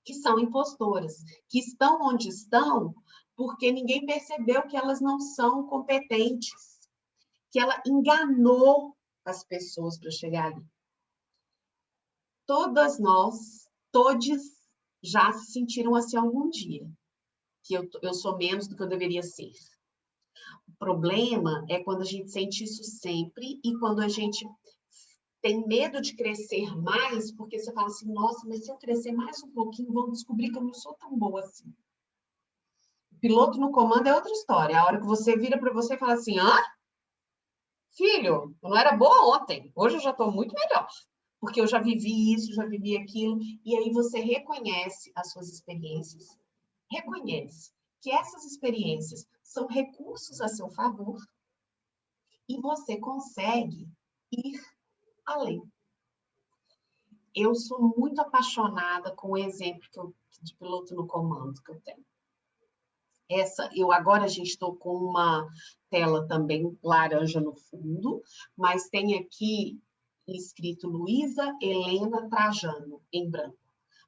que são impostoras, que estão onde estão porque ninguém percebeu que elas não são competentes, que ela enganou as pessoas para chegar ali. Todas nós, todos já se sentiram assim algum dia, que eu sou menos do que eu deveria ser. O problema é quando a gente sente isso sempre e quando a gente tem medo de crescer mais, porque você fala assim, nossa, mas se eu crescer mais um pouquinho, vão descobrir que eu não sou tão boa assim. O piloto no comando é outra história. A hora que você vira para você e fala assim, filho, eu não era boa ontem, hoje eu já estou muito melhor, porque eu já vivi isso, já vivi aquilo, e aí você reconhece as suas experiências, reconhece que essas experiências são recursos a seu favor e você consegue ir além. Eu sou muito apaixonada com o exemplo de piloto no comando que eu tenho. Agora a gente estou com uma tela também laranja no fundo, mas tem aqui escrito Luísa Helena Trajano, em branco.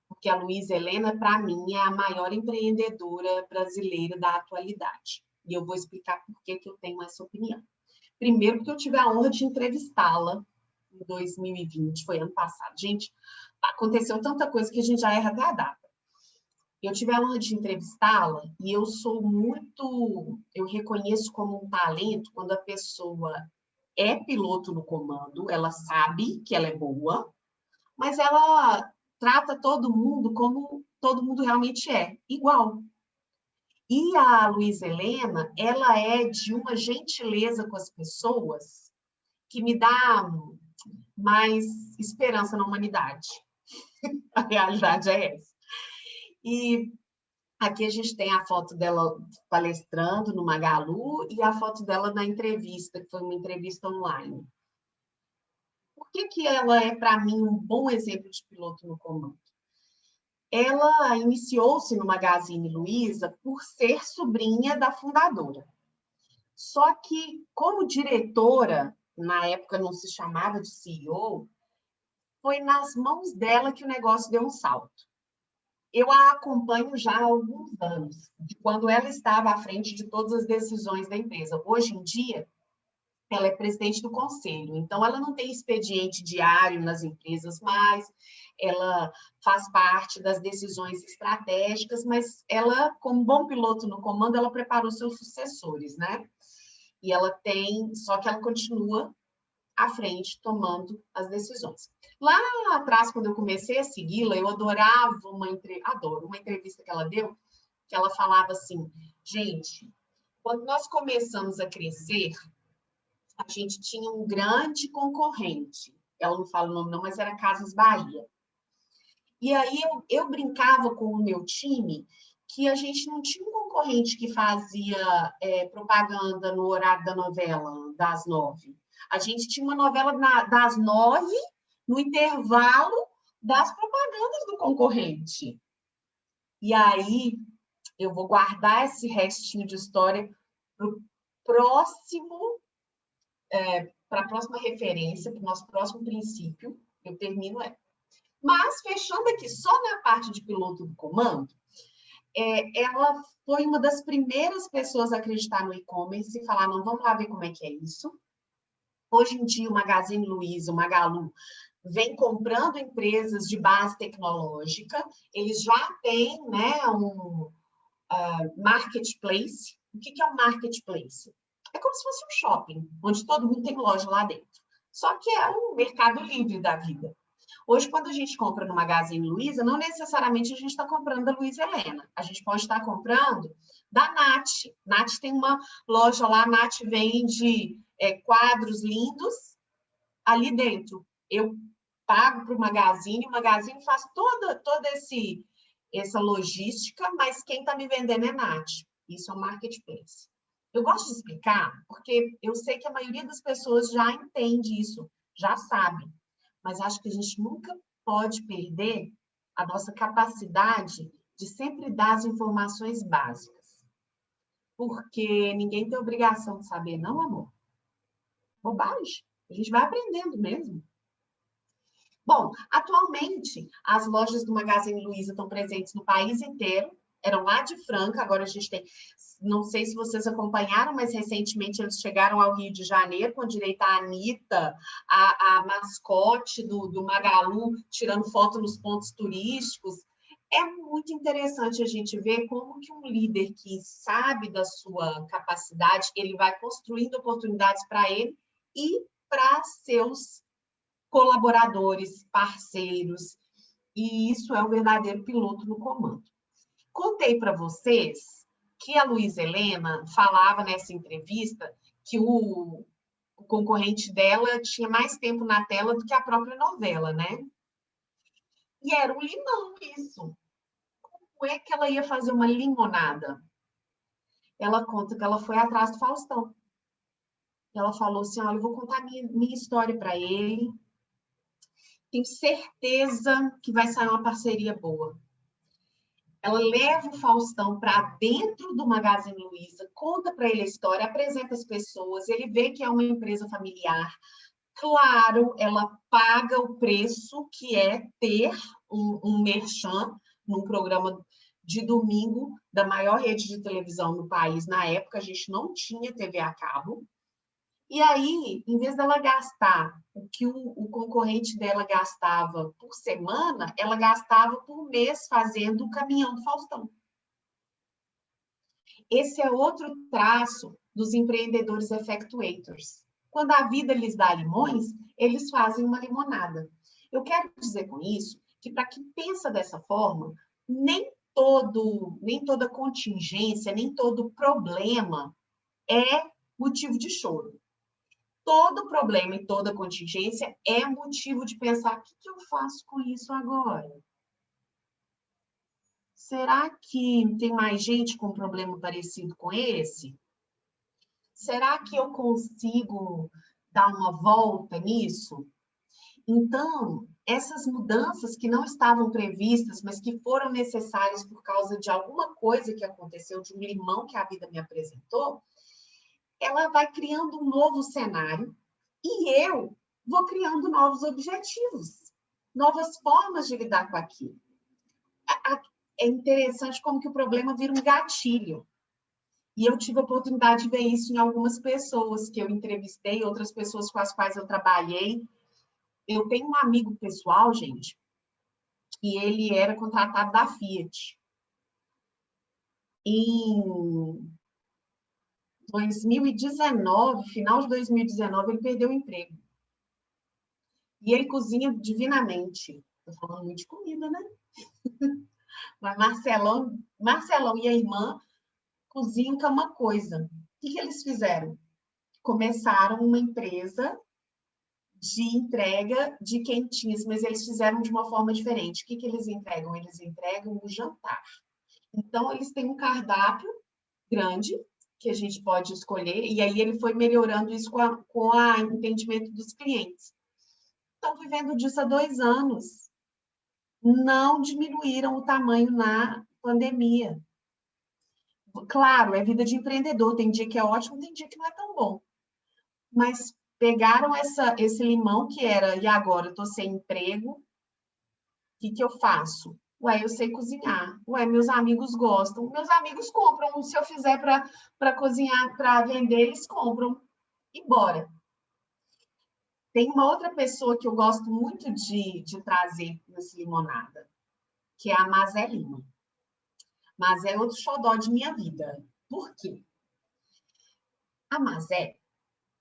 Porque a Luísa Helena, para mim, é a maior empreendedora brasileira da atualidade. E eu vou explicar por que eu tenho essa opinião. Primeiro, porque eu tive a honra de entrevistá-la em 2020, foi ano passado. Gente, aconteceu tanta coisa que a gente já erra até a data. Eu tive a honra de entrevistá-la e eu reconheço como um talento quando a pessoa é piloto no comando, ela sabe que ela é boa, mas ela trata todo mundo como todo mundo realmente é, igual. E a Luísa Helena, ela é de uma gentileza com as pessoas que me dá mais esperança na humanidade. A realidade é essa. E aqui a gente tem a foto dela palestrando no Magalu e a foto dela na entrevista, que foi uma entrevista online. Por que ela é, para mim, um bom exemplo de piloto no comando? Ela iniciou-se no Magazine Luiza por ser sobrinha da fundadora. Só que, como diretora, na época não se chamava de CEO, foi nas mãos dela que o negócio deu um salto. Eu a acompanho já há alguns anos, de quando ela estava à frente de todas as decisões da empresa. Hoje em dia, ela é presidente do conselho, então ela não tem expediente diário nas empresas mais, ela faz parte das decisões estratégicas, mas ela, como bom piloto no comando, ela preparou seus sucessores, né? E ela só que ela continua à frente, tomando as decisões. Lá atrás, quando eu comecei a segui-la, eu adoro uma entrevista que ela deu, que ela falava assim, gente, quando nós começamos a crescer, a gente tinha um grande concorrente. Ela não fala o nome não, mas era Casas Bahia. E aí eu brincava com o meu time que a gente não tinha um concorrente que fazia propaganda no horário da novela, das 9. A gente tinha uma novela das 9, no intervalo das propagandas do concorrente. E aí eu vou guardar esse restinho de história para o próximo... para a próxima referência, para o nosso próximo princípio, eu termino ela. Mas, fechando aqui só na parte de piloto do comando, ela foi uma das primeiras pessoas a acreditar no e-commerce e falar, não, vamos lá ver como é que é isso. Hoje em dia, o Magazine Luiza, o Magalu, vem comprando empresas de base tecnológica, eles já têm, né, um marketplace. O que é um marketplace? É como se fosse um shopping, onde todo mundo tem loja lá dentro. Só que é um mercado livre da vida. Hoje, quando a gente compra no Magazine Luiza, não necessariamente a gente está comprando da Luísa Helena. A gente pode estar comprando da Nath. Nath tem uma loja lá, Nath vende quadros lindos ali dentro. Eu pago para o Magazine faz toda essa logística, mas quem está me vendendo é Nath. Isso é um marketplace. Eu gosto de explicar, porque eu sei que a maioria das pessoas já entende isso, já sabe. Mas acho que a gente nunca pode perder a nossa capacidade de sempre dar as informações básicas. Porque ninguém tem obrigação de saber, não, amor? Bobagem. A gente vai aprendendo mesmo. Bom, atualmente, as lojas do Magazine Luiza estão presentes no país inteiro. Eram lá de Franca, agora a gente tem... Não sei se vocês acompanharam, mas recentemente eles chegaram ao Rio de Janeiro, com direito à Anitta, a mascote do Magalu, tirando foto nos pontos turísticos. É muito interessante a gente ver como que um líder que sabe da sua capacidade, ele vai construindo oportunidades para ele e para seus colaboradores, parceiros, e isso é o verdadeiro piloto no comando. Contei para vocês que a Luísa Helena falava nessa entrevista que o concorrente dela tinha mais tempo na tela do que a própria novela, né? E era um limão isso. Como é que ela ia fazer uma limonada? Ela conta que ela foi atrás do Faustão. Ela falou assim, olha, eu vou contar minha história para ele. Tenho certeza que vai sair uma parceria boa. Ela leva o Faustão para dentro do Magazine Luiza, conta para ele a história, apresenta as pessoas, ele vê que é uma empresa familiar. Claro, ela paga o preço que é ter um merchan num programa de domingo da maior rede de televisão no país. Na época, a gente não tinha TV a cabo. E aí, em vez dela gastar o que o concorrente dela gastava por semana, ela gastava por mês fazendo o caminhão do Faustão. Esse é outro traço dos empreendedores effectuators. Quando a vida lhes dá limões, eles fazem uma limonada. Eu quero dizer com isso que, para quem pensa dessa forma, nem toda contingência, nem todo problema é motivo de choro. Todo problema e toda contingência é motivo de pensar: o que eu faço com isso agora? Será que tem mais gente com um problema parecido com esse? Será que eu consigo dar uma volta nisso? Então, essas mudanças que não estavam previstas, mas que foram necessárias por causa de alguma coisa que aconteceu, de um limão que a vida me apresentou, ela vai criando um novo cenário e eu vou criando novos objetivos, novas formas de lidar com aquilo. É interessante como que o problema vira um gatilho. E eu tive a oportunidade de ver isso em algumas pessoas que eu entrevistei, outras pessoas com as quais eu trabalhei. Eu tenho um amigo pessoal, gente, que ele era contratado da Fiat. Em 2019, final de 2019, ele perdeu o emprego. E ele cozinha divinamente. Estou falando muito de comida, né? Mas Marcelão e a irmã cozinham que é uma coisa. O que eles fizeram? Começaram uma empresa de entrega de quentinhas, mas eles fizeram de uma forma diferente. O que eles entregam? Eles entregam o jantar. Então, eles têm um cardápio grande que a gente pode escolher, e aí ele foi melhorando isso com o entendimento dos clientes. Estão vivendo disso há 2 anos. Não diminuíram o tamanho na pandemia. Claro, é vida de empreendedor, tem dia que é ótimo, tem dia que não é tão bom. Mas pegaram esse limão que era, e agora eu estou sem emprego, o que eu faço? Ué, eu sei cozinhar. Ué, meus amigos gostam. Meus amigos compram. Se eu fizer para cozinhar, para vender, eles compram. E bora. Tem uma outra pessoa que eu gosto muito de trazer nesse limonada, que é a Mazé Lima. Mazé é outro xodó de minha vida. Por quê? A Mazé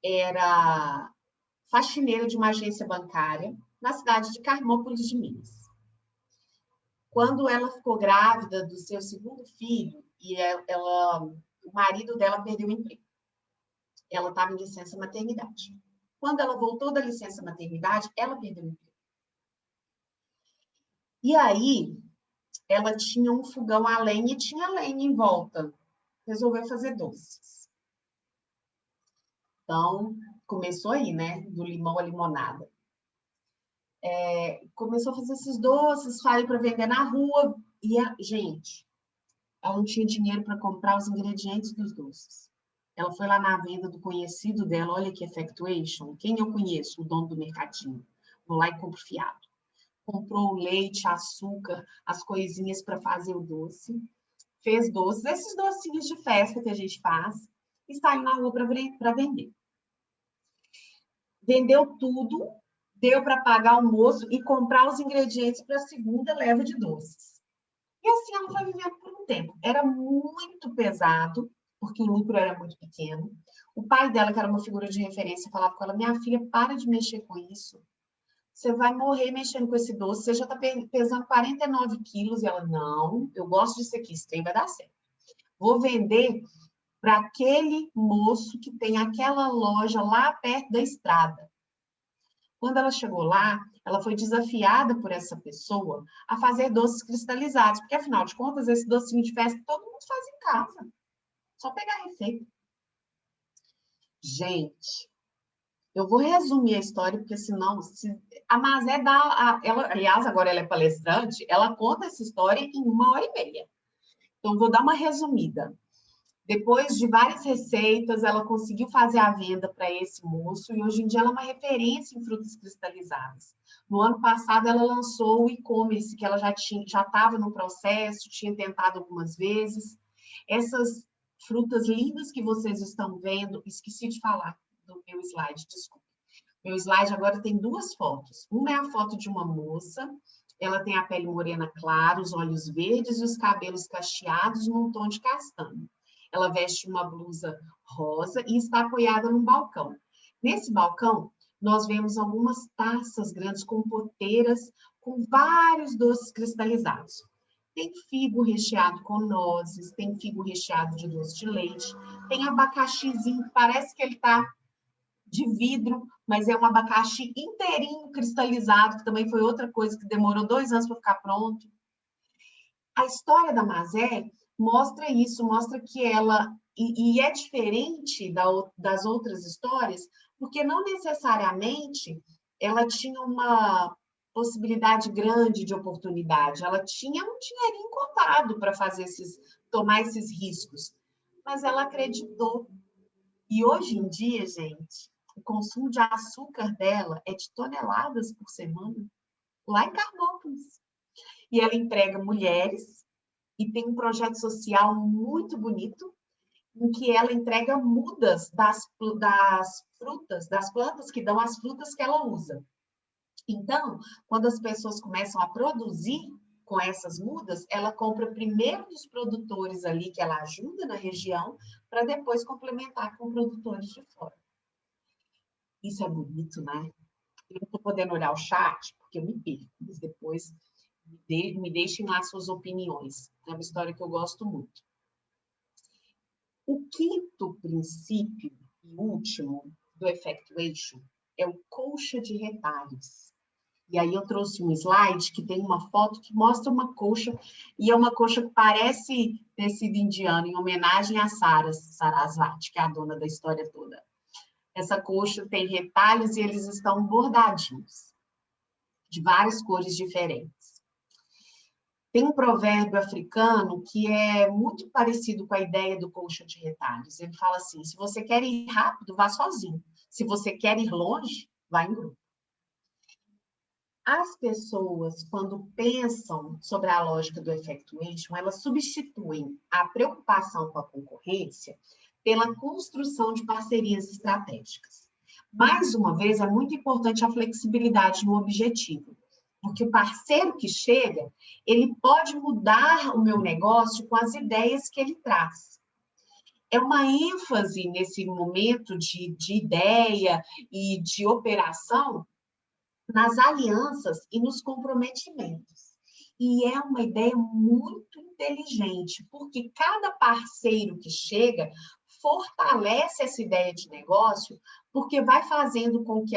era faxineira de uma agência bancária na cidade de Carmópolis de Minas. Quando ela ficou grávida do seu segundo filho, e o marido dela perdeu o emprego. Ela estava em licença maternidade. Quando ela voltou da licença maternidade, ela perdeu o emprego. E aí, ela tinha um fogão a lenha e tinha lenha em volta. Resolveu fazer doces. Então, começou aí, né? Do limão à limonada. Começou a fazer esses doces, falei para vender na rua. E, gente, ela não tinha dinheiro para comprar os ingredientes dos doces. Ela foi lá na venda do conhecido dela, olha que effectuation. Quem eu conheço? O dono do mercadinho. Vou lá e compro fiado. Comprou o leite, açúcar, as coisinhas para fazer o doce. Fez doces, esses docinhos de festa que a gente faz, e saiu na rua para vender. Vendeu tudo, deu para pagar o almoço e comprar os ingredientes para a segunda leva de doces. E assim ela foi vivendo por um tempo. Era muito pesado, porque o lucro era muito pequeno. O pai dela, que era uma figura de referência, falava com ela: minha filha, para de mexer com isso. você vai morrer mexendo com esse doce, você já está pesando 49 quilos. E ela, não, eu gosto disso aqui, isso tem vai dar certo. Vou vender para aquele moço que tem aquela loja lá perto da estrada. Quando ela chegou lá, ela foi desafiada por essa pessoa a fazer doces cristalizados, porque, afinal de contas, esse docinho de festa todo mundo faz em casa. Só pegar a receita. Gente, eu vou resumir a história, porque senão... A Mazé dá... aliás, agora ela é palestrante, ela conta essa história em 1h30. Então, vou dar uma resumida. Depois de várias receitas, ela conseguiu fazer a venda para esse moço e hoje em dia ela é uma referência em frutas cristalizadas. No ano passado, ela lançou o e-commerce, que ela já estava no processo, tinha tentado algumas vezes. Essas frutas lindas que vocês estão vendo, esqueci de falar do meu slide, desculpa. Meu slide agora tem 2 fotos. Uma é a foto de uma moça, ela tem a pele morena clara, os olhos verdes e os cabelos cacheados num tom de castanho. Ela veste uma blusa rosa e está apoiada num balcão. Nesse balcão, nós vemos algumas taças grandes com poteiras, com vários doces cristalizados. Tem figo recheado com nozes, tem figo recheado de doce de leite, tem abacaxizinho, que parece que ele está de vidro, mas é um abacaxi inteirinho cristalizado, que também foi outra coisa que demorou 2 anos para ficar pronto. A história da Mazé mostra isso, mostra que ela... E é diferente das outras histórias, porque não necessariamente ela tinha uma possibilidade grande de oportunidade. Ela tinha um dinheirinho contado para tomar esses riscos. Mas ela acreditou. E hoje em dia, gente, o consumo de açúcar dela é de toneladas por semana, lá em Carmópolis. E ela emprega mulheres e tem um projeto social muito bonito, em que ela entrega mudas das frutas, das plantas que dão as frutas que ela usa. Então, quando as pessoas começam a produzir com essas mudas, ela compra primeiro dos produtores ali que ela ajuda na região, para depois complementar com produtores de fora. Isso é bonito, né? Eu não estou podendo olhar o chat, porque eu me perco, mas depois me deixem lá suas opiniões. É uma história que eu gosto muito. O 5º princípio e último do Effectuation é o colcha de retalhos. E aí eu trouxe um slide que tem uma foto que mostra uma colcha, e é uma colcha que parece tecido indiano, em homenagem a Sarasvati, que é a dona da história toda. Essa colcha tem retalhos e eles estão bordadinhos, de várias cores diferentes. Tem um provérbio africano que é muito parecido com a ideia do colcha de retalhos. Ele fala assim, se você quer ir rápido, vá sozinho. Se você quer ir longe, vá em grupo. As pessoas, quando pensam sobre a lógica do Effectuation, elas substituem a preocupação com a concorrência pela construção de parcerias estratégicas. Mais uma vez, é muito importante a flexibilidade no objetivo. Porque o parceiro que chega, ele pode mudar o meu negócio com as ideias que ele traz. É uma ênfase nesse momento de ideia e de operação nas alianças e nos comprometimentos. E é uma ideia muito inteligente, porque cada parceiro que chega fortalece essa ideia de negócio, porque vai fazendo com que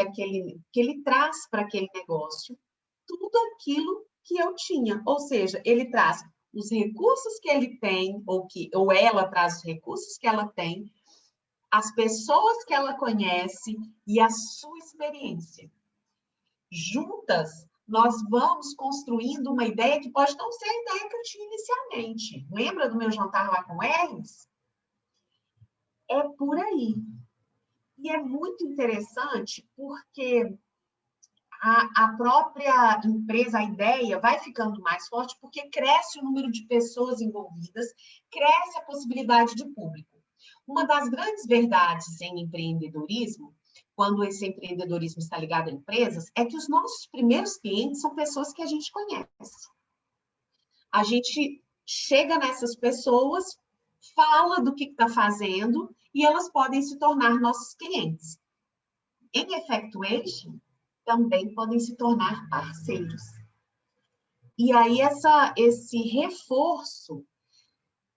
ele traz para aquele negócio tudo aquilo que eu tinha. Ou seja, ele traz os recursos que ele tem, ou ela traz os recursos que ela tem, as pessoas que ela conhece e a sua experiência. Juntas, nós vamos construindo uma ideia que pode não ser a ideia que eu tinha inicialmente. Lembra do meu jantar lá com Hermes? É por aí. E é muito interessante porque a própria empresa, a ideia, vai ficando mais forte porque cresce o número de pessoas envolvidas, cresce a possibilidade de público. Uma das grandes verdades em empreendedorismo, quando esse empreendedorismo está ligado a empresas, é que os nossos primeiros clientes são pessoas que a gente conhece. A gente chega nessas pessoas, fala do que está fazendo e elas podem se tornar nossos clientes. Em Effectuation, também podem se tornar parceiros. E aí, esse reforço,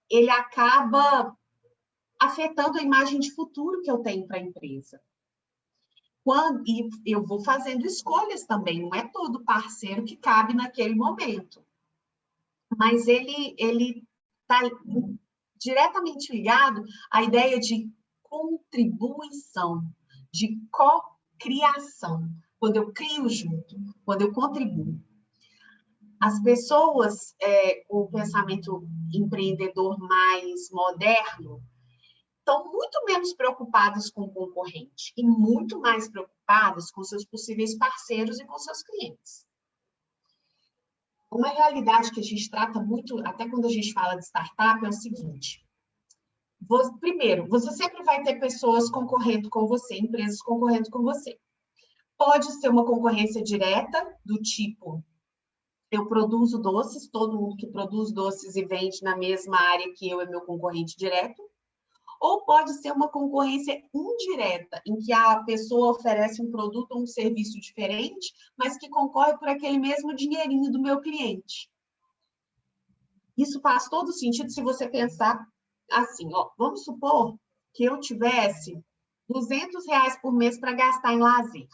ele acaba afetando a imagem de futuro que eu tenho para a empresa. E eu vou fazendo escolhas também, não é todo parceiro que cabe naquele momento. Mas ele está diretamente ligado à ideia de contribuição, de co-criação, quando eu crio junto, quando eu contribuo. As pessoas com o pensamento empreendedor mais moderno estão muito menos preocupadas com o concorrente e muito mais preocupadas com seus possíveis parceiros e com seus clientes. Uma realidade que a gente trata muito, até quando a gente fala de startup, é o seguinte. Primeiro, você sempre vai ter pessoas concorrendo com você, empresas concorrendo com você. Pode ser uma concorrência direta, do tipo, eu produzo doces, todo mundo que produz doces e vende na mesma área que eu é meu concorrente direto. Ou pode ser uma concorrência indireta, em que a pessoa oferece um produto ou um serviço diferente, mas que concorre por aquele mesmo dinheirinho do meu cliente. Isso faz todo sentido se você pensar assim, ó, vamos supor que eu tivesse R$200 por mês para gastar em lazer.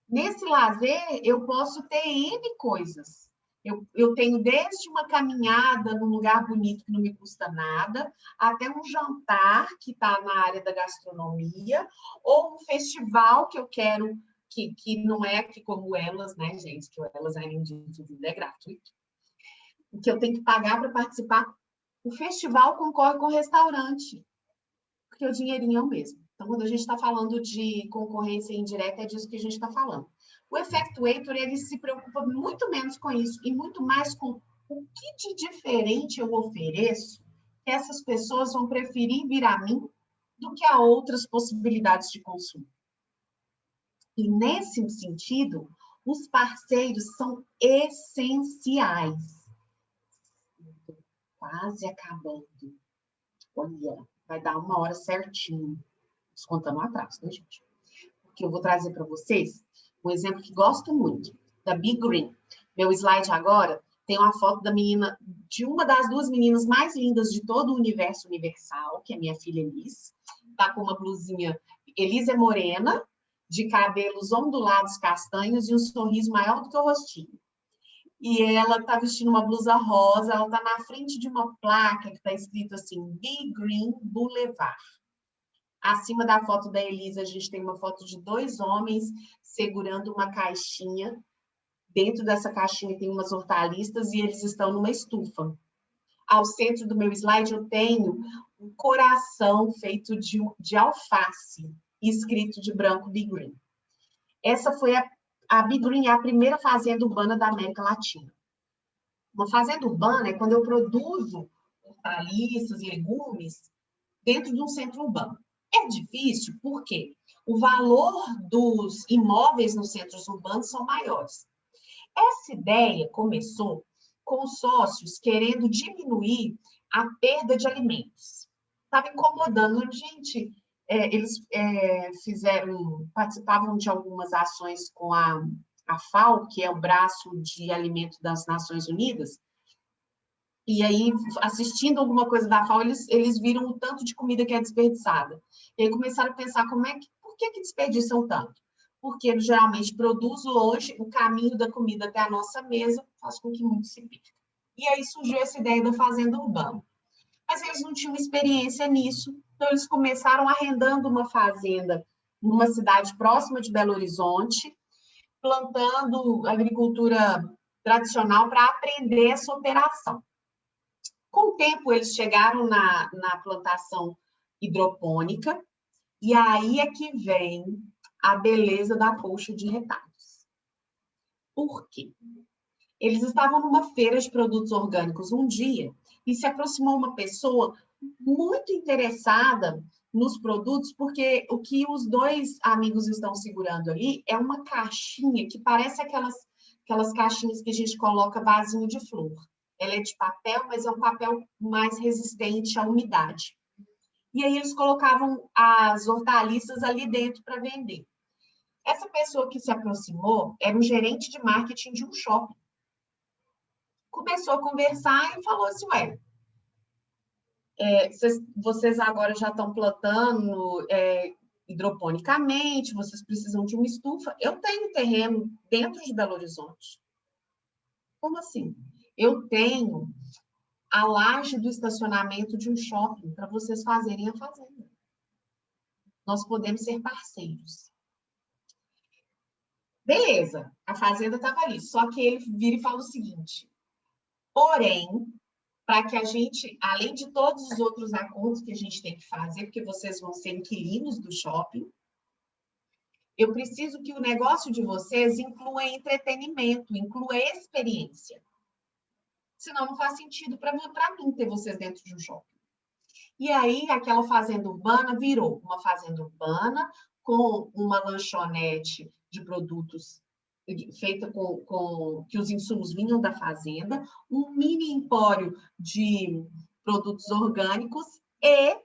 Nesse lazer, eu posso ter N coisas. Eu tenho desde uma caminhada num lugar bonito que não me custa nada, até um jantar que está na área da gastronomia, ou um festival que eu quero, que não é aqui como Elas, né, gente? Que o Elas ainda é gratuito. Que eu tenho que pagar para participar. O festival concorre com o restaurante, porque o dinheirinho é o mesmo. Então, quando a gente está falando de concorrência indireta, é disso que a gente está falando. O effectuator, ele se preocupa muito menos com isso e muito mais com o que de diferente eu ofereço que essas pessoas vão preferir vir a mim do que a outras possibilidades de consumo. E, nesse sentido, os parceiros são essenciais. Quase acabando. Olha, vai dar 1 hora certinho. Descontando atrás, né, gente? Porque eu vou trazer para vocês um exemplo que gosto muito, da Be Green. Meu slide agora tem uma foto da menina, de uma das 2 meninas mais lindas de todo o universo universal, que é minha filha Elis. Tá com uma blusinha, Elis é morena, de cabelos ondulados castanhos e um sorriso maior do que o rostinho. E ela tá vestindo uma blusa rosa, ela tá na frente de uma placa que tá escrito assim, Be Green Boulevard. Acima da foto da Elisa, a gente tem uma foto de 2 homens segurando uma caixinha. Dentro dessa caixinha tem umas hortaliças e eles estão numa estufa. Ao centro do meu slide, eu tenho um coração feito de alface, escrito de branco Be Green. Essa foi a Be Green, é a primeira fazenda urbana da América Latina. Uma fazenda urbana é quando eu produzo hortaliças e legumes dentro de um centro urbano. É difícil porque o valor dos imóveis nos centros urbanos são maiores. Essa ideia começou com os sócios querendo diminuir a perda de alimentos. Estava incomodando, gente. Eles participavam de algumas ações com a FAO, que é o braço de alimento das Nações Unidas. E aí, assistindo alguma coisa da FAO, eles viram o tanto de comida que é desperdiçada. E aí começaram a pensar por que desperdiçam tanto? Porque geralmente produz longe, o caminho da comida até a nossa mesa faz com que muito se perca. E aí surgiu essa ideia da fazenda urbana. Mas eles não tinham experiência nisso, então eles começaram arrendando uma fazenda numa cidade próxima de Belo Horizonte, plantando agricultura tradicional para aprender essa operação. Com o tempo, eles chegaram na plantação hidropônica, e aí é que vem a beleza da colcha de retalhos. Por quê? Eles estavam numa feira de produtos orgânicos um dia, e se aproximou uma pessoa muito interessada nos produtos, porque o que os 2 amigos estão segurando ali é uma caixinha que parece aquelas caixinhas que a gente coloca vasinho de flor. Ela é de papel, mas é um papel mais resistente à umidade. E aí eles colocavam as hortaliças ali dentro para vender. Essa pessoa que se aproximou era um gerente de marketing de um shopping. Começou a conversar e falou assim, ué, vocês agora já estão plantando hidroponicamente, vocês precisam de uma estufa. Eu tenho terreno dentro de Belo Horizonte. Como assim? Eu tenho a laje do estacionamento de um shopping para vocês fazerem a fazenda. Nós podemos ser parceiros. Beleza, a fazenda estava ali. Só que ele vira e fala o seguinte, porém, para que a gente, além de todos os outros acordos que a gente tem que fazer, porque vocês vão ser inquilinos do shopping, eu preciso que o negócio de vocês inclua entretenimento, inclua experiência. Senão não faz sentido para mim ter vocês dentro de um shopping. E aí, aquela fazenda urbana virou uma fazenda urbana com uma lanchonete de produtos feita com que os insumos vinham da fazenda, um mini empório de produtos orgânicos e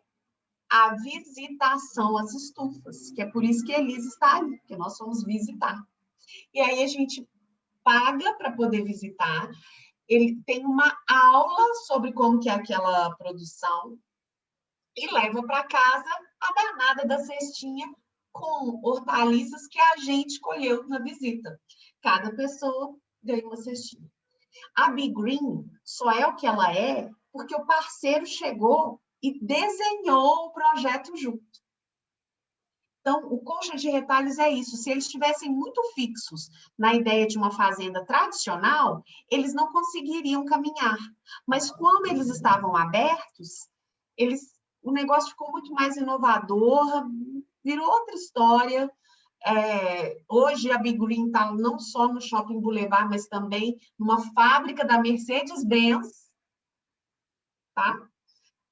a visitação às estufas, que é por isso que a Elisa está ali, porque nós fomos visitar. E aí a gente paga para poder visitar, ele tem uma aula sobre como que é aquela produção e leva para casa a danada da cestinha com hortaliças que a gente colheu na visita. Cada pessoa ganha uma cestinha. A Be Green só é o que ela é porque o parceiro chegou e desenhou o projeto junto. Então, o coxa de retalhos é isso. Se eles estivessem muito fixos na ideia de uma fazenda tradicional, eles não conseguiriam caminhar. Mas como eles estavam abertos, o negócio ficou muito mais inovador, virou outra história. Hoje a Be Green está não só no Shopping Boulevard, mas também numa fábrica da Mercedes-Benz, tá?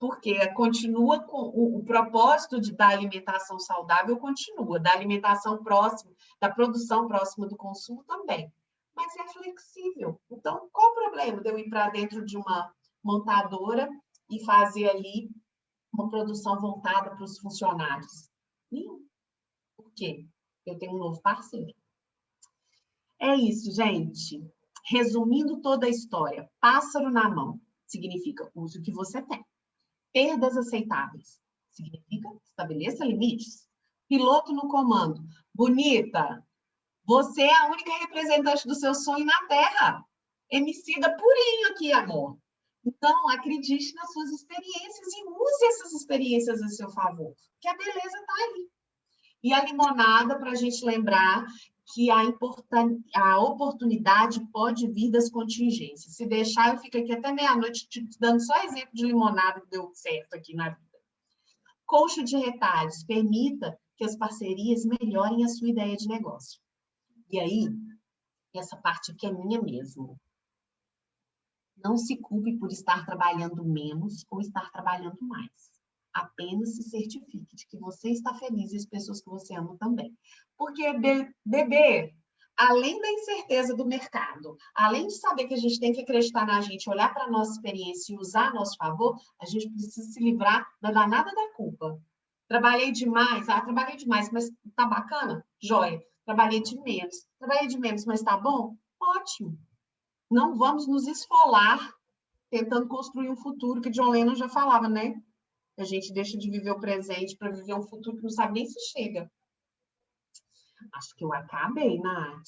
Porque continua com o propósito da alimentação saudável, continua, da alimentação próxima, da produção próxima do consumo também. Mas é flexível. Então, qual o problema de eu ir para dentro de uma montadora e fazer ali uma produção voltada para os funcionários? Nenhum. Por quê? Eu tenho um novo parceiro. É isso, gente. Resumindo toda a história, pássaro na mão significa use o que você tem. Perdas aceitáveis significa estabeleça limites. Piloto no comando. Bonita, você é a única representante do seu sonho na Terra. Emicida purinho aqui, amor. Então, acredite nas suas experiências e use essas experiências a seu favor, que a beleza está aí. E a limonada, para a gente lembrar que a oportunidade pode vir das contingências. Se deixar, eu fico aqui até meia-noite dando só exemplo de limonada que deu certo aqui na vida. Coxa de retalhos, permita que as parcerias melhorem a sua ideia de negócio. E aí, essa parte aqui é minha mesmo. Não se culpe por estar trabalhando menos ou estar trabalhando mais. Apenas se certifique de que você está feliz e as pessoas que você ama também. Porque, bebê, além da incerteza do mercado, além de saber que a gente tem que acreditar na gente, olhar para a nossa experiência e usar a nosso favor, a gente precisa se livrar da danada da culpa. Trabalhei demais? Trabalhei demais, mas tá bacana? Joia. Trabalhei de menos, mas tá bom? Ótimo. Não vamos nos esfolar tentando construir um futuro, que John Lennon já falava, né? A gente deixa de viver o presente para viver um futuro que não sabe nem se chega. Acho que eu acabei, Nath.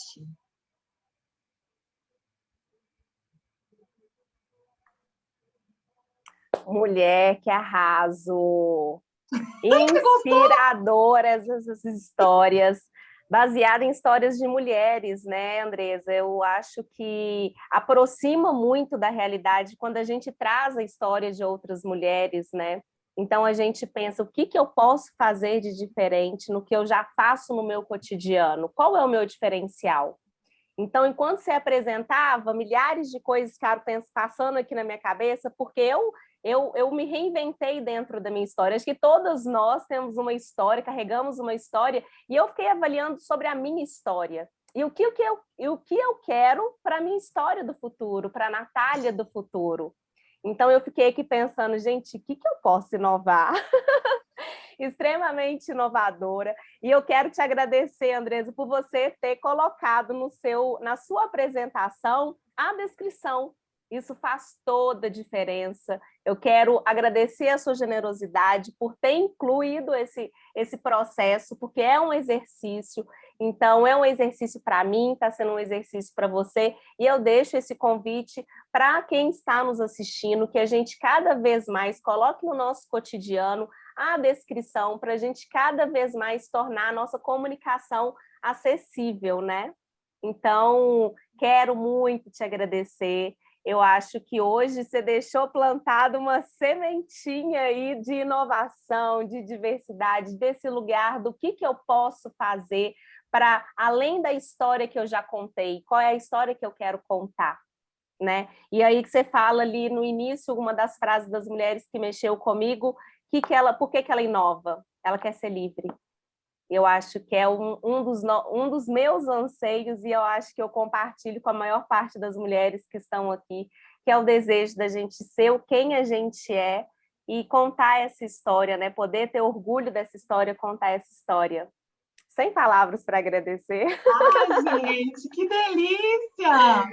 Mulher, que arraso! Inspiradoras essas histórias, baseadas em histórias de mulheres, né, Andresa? Eu acho que aproxima muito da realidade quando a gente traz a história de outras mulheres, né? Então, a gente pensa, o que eu posso fazer de diferente no que eu já faço no meu cotidiano? Qual é o meu diferencial? Então, enquanto você apresentava, milhares de coisas ficaram passando aqui na minha cabeça, porque eu me reinventei dentro da minha história. Acho que todas nós temos uma história, carregamos uma história, e eu fiquei avaliando sobre a minha história. E o que eu quero para a minha história do futuro, para a Natália do futuro. Então, eu fiquei aqui pensando, gente, o que eu posso inovar? extremamente inovadora. E eu quero te agradecer, Andresa, por você ter colocado na sua apresentação a descrição. Isso faz toda a diferença. Eu quero agradecer a sua generosidade por ter incluído esse processo, porque é um exercício. Então, é um exercício para mim, está sendo um exercício para você, e eu deixo esse convite para quem está nos assistindo, que a gente cada vez mais coloque no nosso cotidiano a descrição, para a gente cada vez mais tornar a nossa comunicação acessível, né? Então, quero muito te agradecer. Eu acho que hoje você deixou plantada uma sementinha aí de inovação, de diversidade, desse lugar do que eu posso fazer para, além da história que eu já contei, qual é a história que eu quero contar, né? E aí que você fala ali no início, uma das frases das mulheres que mexeu comigo, por que ela inova? Ela quer ser livre. Eu acho que é um dos meus anseios, e eu acho que eu compartilho com a maior parte das mulheres que estão aqui, que é o desejo da gente ser quem a gente é e contar essa história, né? Poder ter orgulho dessa história, contar essa história. Sem palavras para agradecer. Ai, gente, que delícia!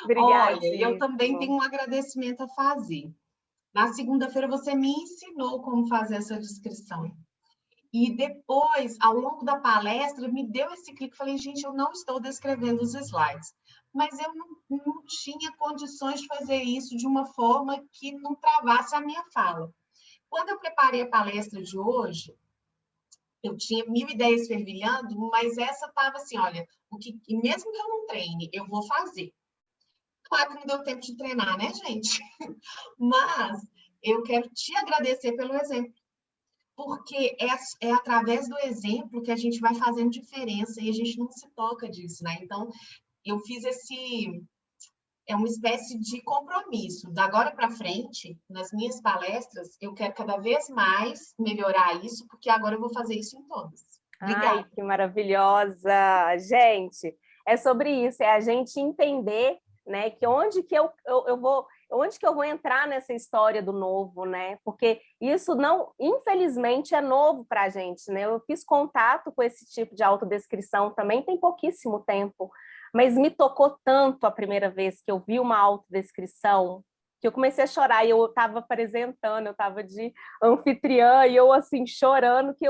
Obrigada. Olha, eu também tenho um agradecimento a fazer. Na segunda-feira você me ensinou como fazer essa descrição. E depois, ao longo da palestra, me deu esse clique. Falei, gente, eu não estou descrevendo os slides. Mas eu não tinha condições de fazer isso de uma forma que não travasse a minha fala. Quando eu preparei a palestra de hoje, eu tinha 1000 ideias fervilhando, mas essa estava assim, olha, mesmo que eu não treine, eu vou fazer. Claro que não deu tempo de treinar, né, gente? Mas eu quero te agradecer pelo exemplo. Porque é através do exemplo que a gente vai fazendo diferença e a gente não se toca disso, né? Então, eu fiz é uma espécie de compromisso. Da agora para frente, nas minhas palestras, eu quero cada vez mais melhorar isso, porque agora eu vou fazer isso em todas. Obrigada. Ai, que maravilhosa! Gente, é sobre isso, é a gente entender, né, que onde que eu vou entrar nessa história do novo, né? Porque isso não, infelizmente, é novo para a gente, né? Eu fiz contato com esse tipo de autodescrição também tem pouquíssimo tempo, mas me tocou tanto a primeira vez que eu vi uma autodescrição que eu comecei a chorar e eu estava apresentando, eu estava de anfitriã e eu assim chorando, que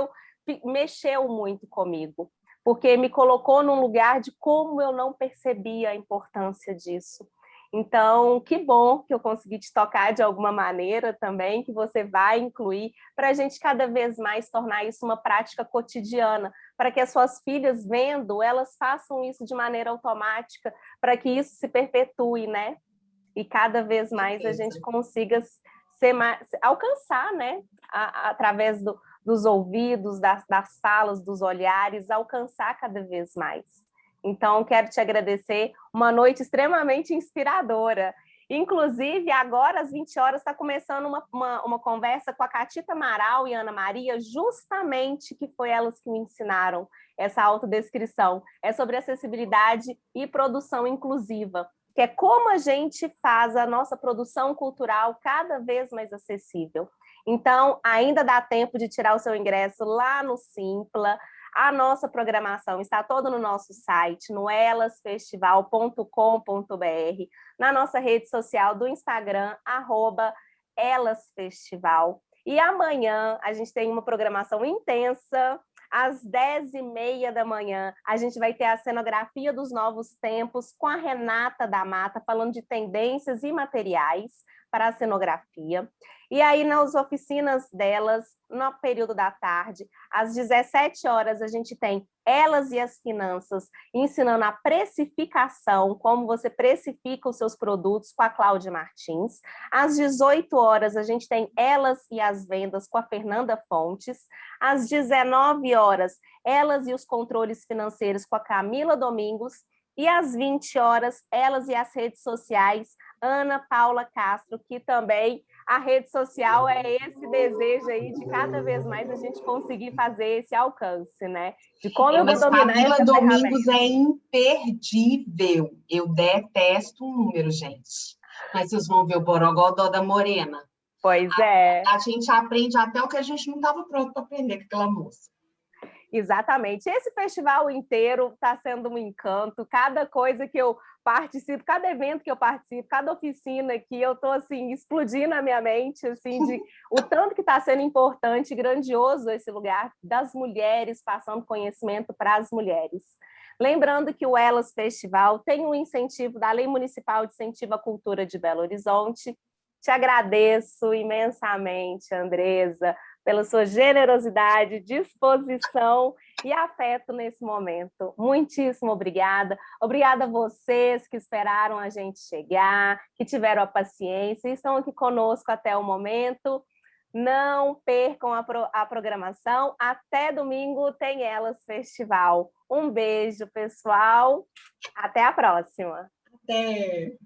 mexeu muito comigo, porque me colocou num lugar de como eu não percebia a importância disso. Então, que bom que eu consegui te tocar de alguma maneira também, que você vai incluir, para a gente cada vez mais tornar isso uma prática cotidiana, para que as suas filhas vendo, elas façam isso de maneira automática, para que isso se perpetue, né? E cada vez mais a gente consiga alcançar, né? Através dos ouvidos, das falas, dos olhares, alcançar cada vez mais. Então, quero te agradecer, uma noite extremamente inspiradora. Inclusive, agora às 20 horas está começando uma conversa com a Catita Amaral e Ana Maria, justamente que foi elas que me ensinaram essa autodescrição. É sobre acessibilidade e produção inclusiva, que é como a gente faz a nossa produção cultural cada vez mais acessível. Então, ainda dá tempo de tirar o seu ingresso lá no Simpla. A nossa programação está toda no nosso site, no elasfestival.com.br, na nossa rede social do Instagram, @elasfestival. E amanhã a gente tem uma programação intensa. Às 10h30 da manhã, a gente vai ter a cenografia dos novos tempos com a Renata da Mata, falando de tendências e materiais para a cenografia. E aí, nas oficinas delas, no período da tarde, às 17 horas, a gente tem Elas e as Finanças, ensinando a precificação, como você precifica os seus produtos, com a Cláudia Martins. Às 18 horas, a gente tem Elas e as Vendas, com a Fernanda Fontes. Às 19 horas, Elas e os Controles Financeiros, com a Camila Domingos. E às 20 horas, Elas e as Redes Sociais, Ana Paula Castro, que também a rede social é esse desejo aí de cada vez mais a gente conseguir fazer esse alcance, né? De como eu vou dominar Camila essa Domingos ferramenta. é imperdível. Eu detesto o número, gente. Mas vocês vão ver o Borogodó da Morena. Pois é. A gente aprende até o que a gente não estava pronto para aprender com aquela moça. Exatamente. Esse festival inteiro está sendo um encanto. Cada coisa que eu participo, cada evento que eu participo, cada oficina que eu estou assim explodindo a minha mente, assim, de o tanto que está sendo importante e grandioso esse lugar das mulheres passando conhecimento para as mulheres. Lembrando que o Elas Festival tem um incentivo da Lei Municipal de Incentivo à Cultura de Belo Horizonte. Te agradeço imensamente, Andresa, pela sua generosidade, disposição e afeto nesse momento. Muitíssimo obrigada. Obrigada a vocês que esperaram a gente chegar, que tiveram a paciência e estão aqui conosco até o momento. Não percam a programação. Até domingo tem Elas Festival. Um beijo, pessoal. Até a próxima. Até!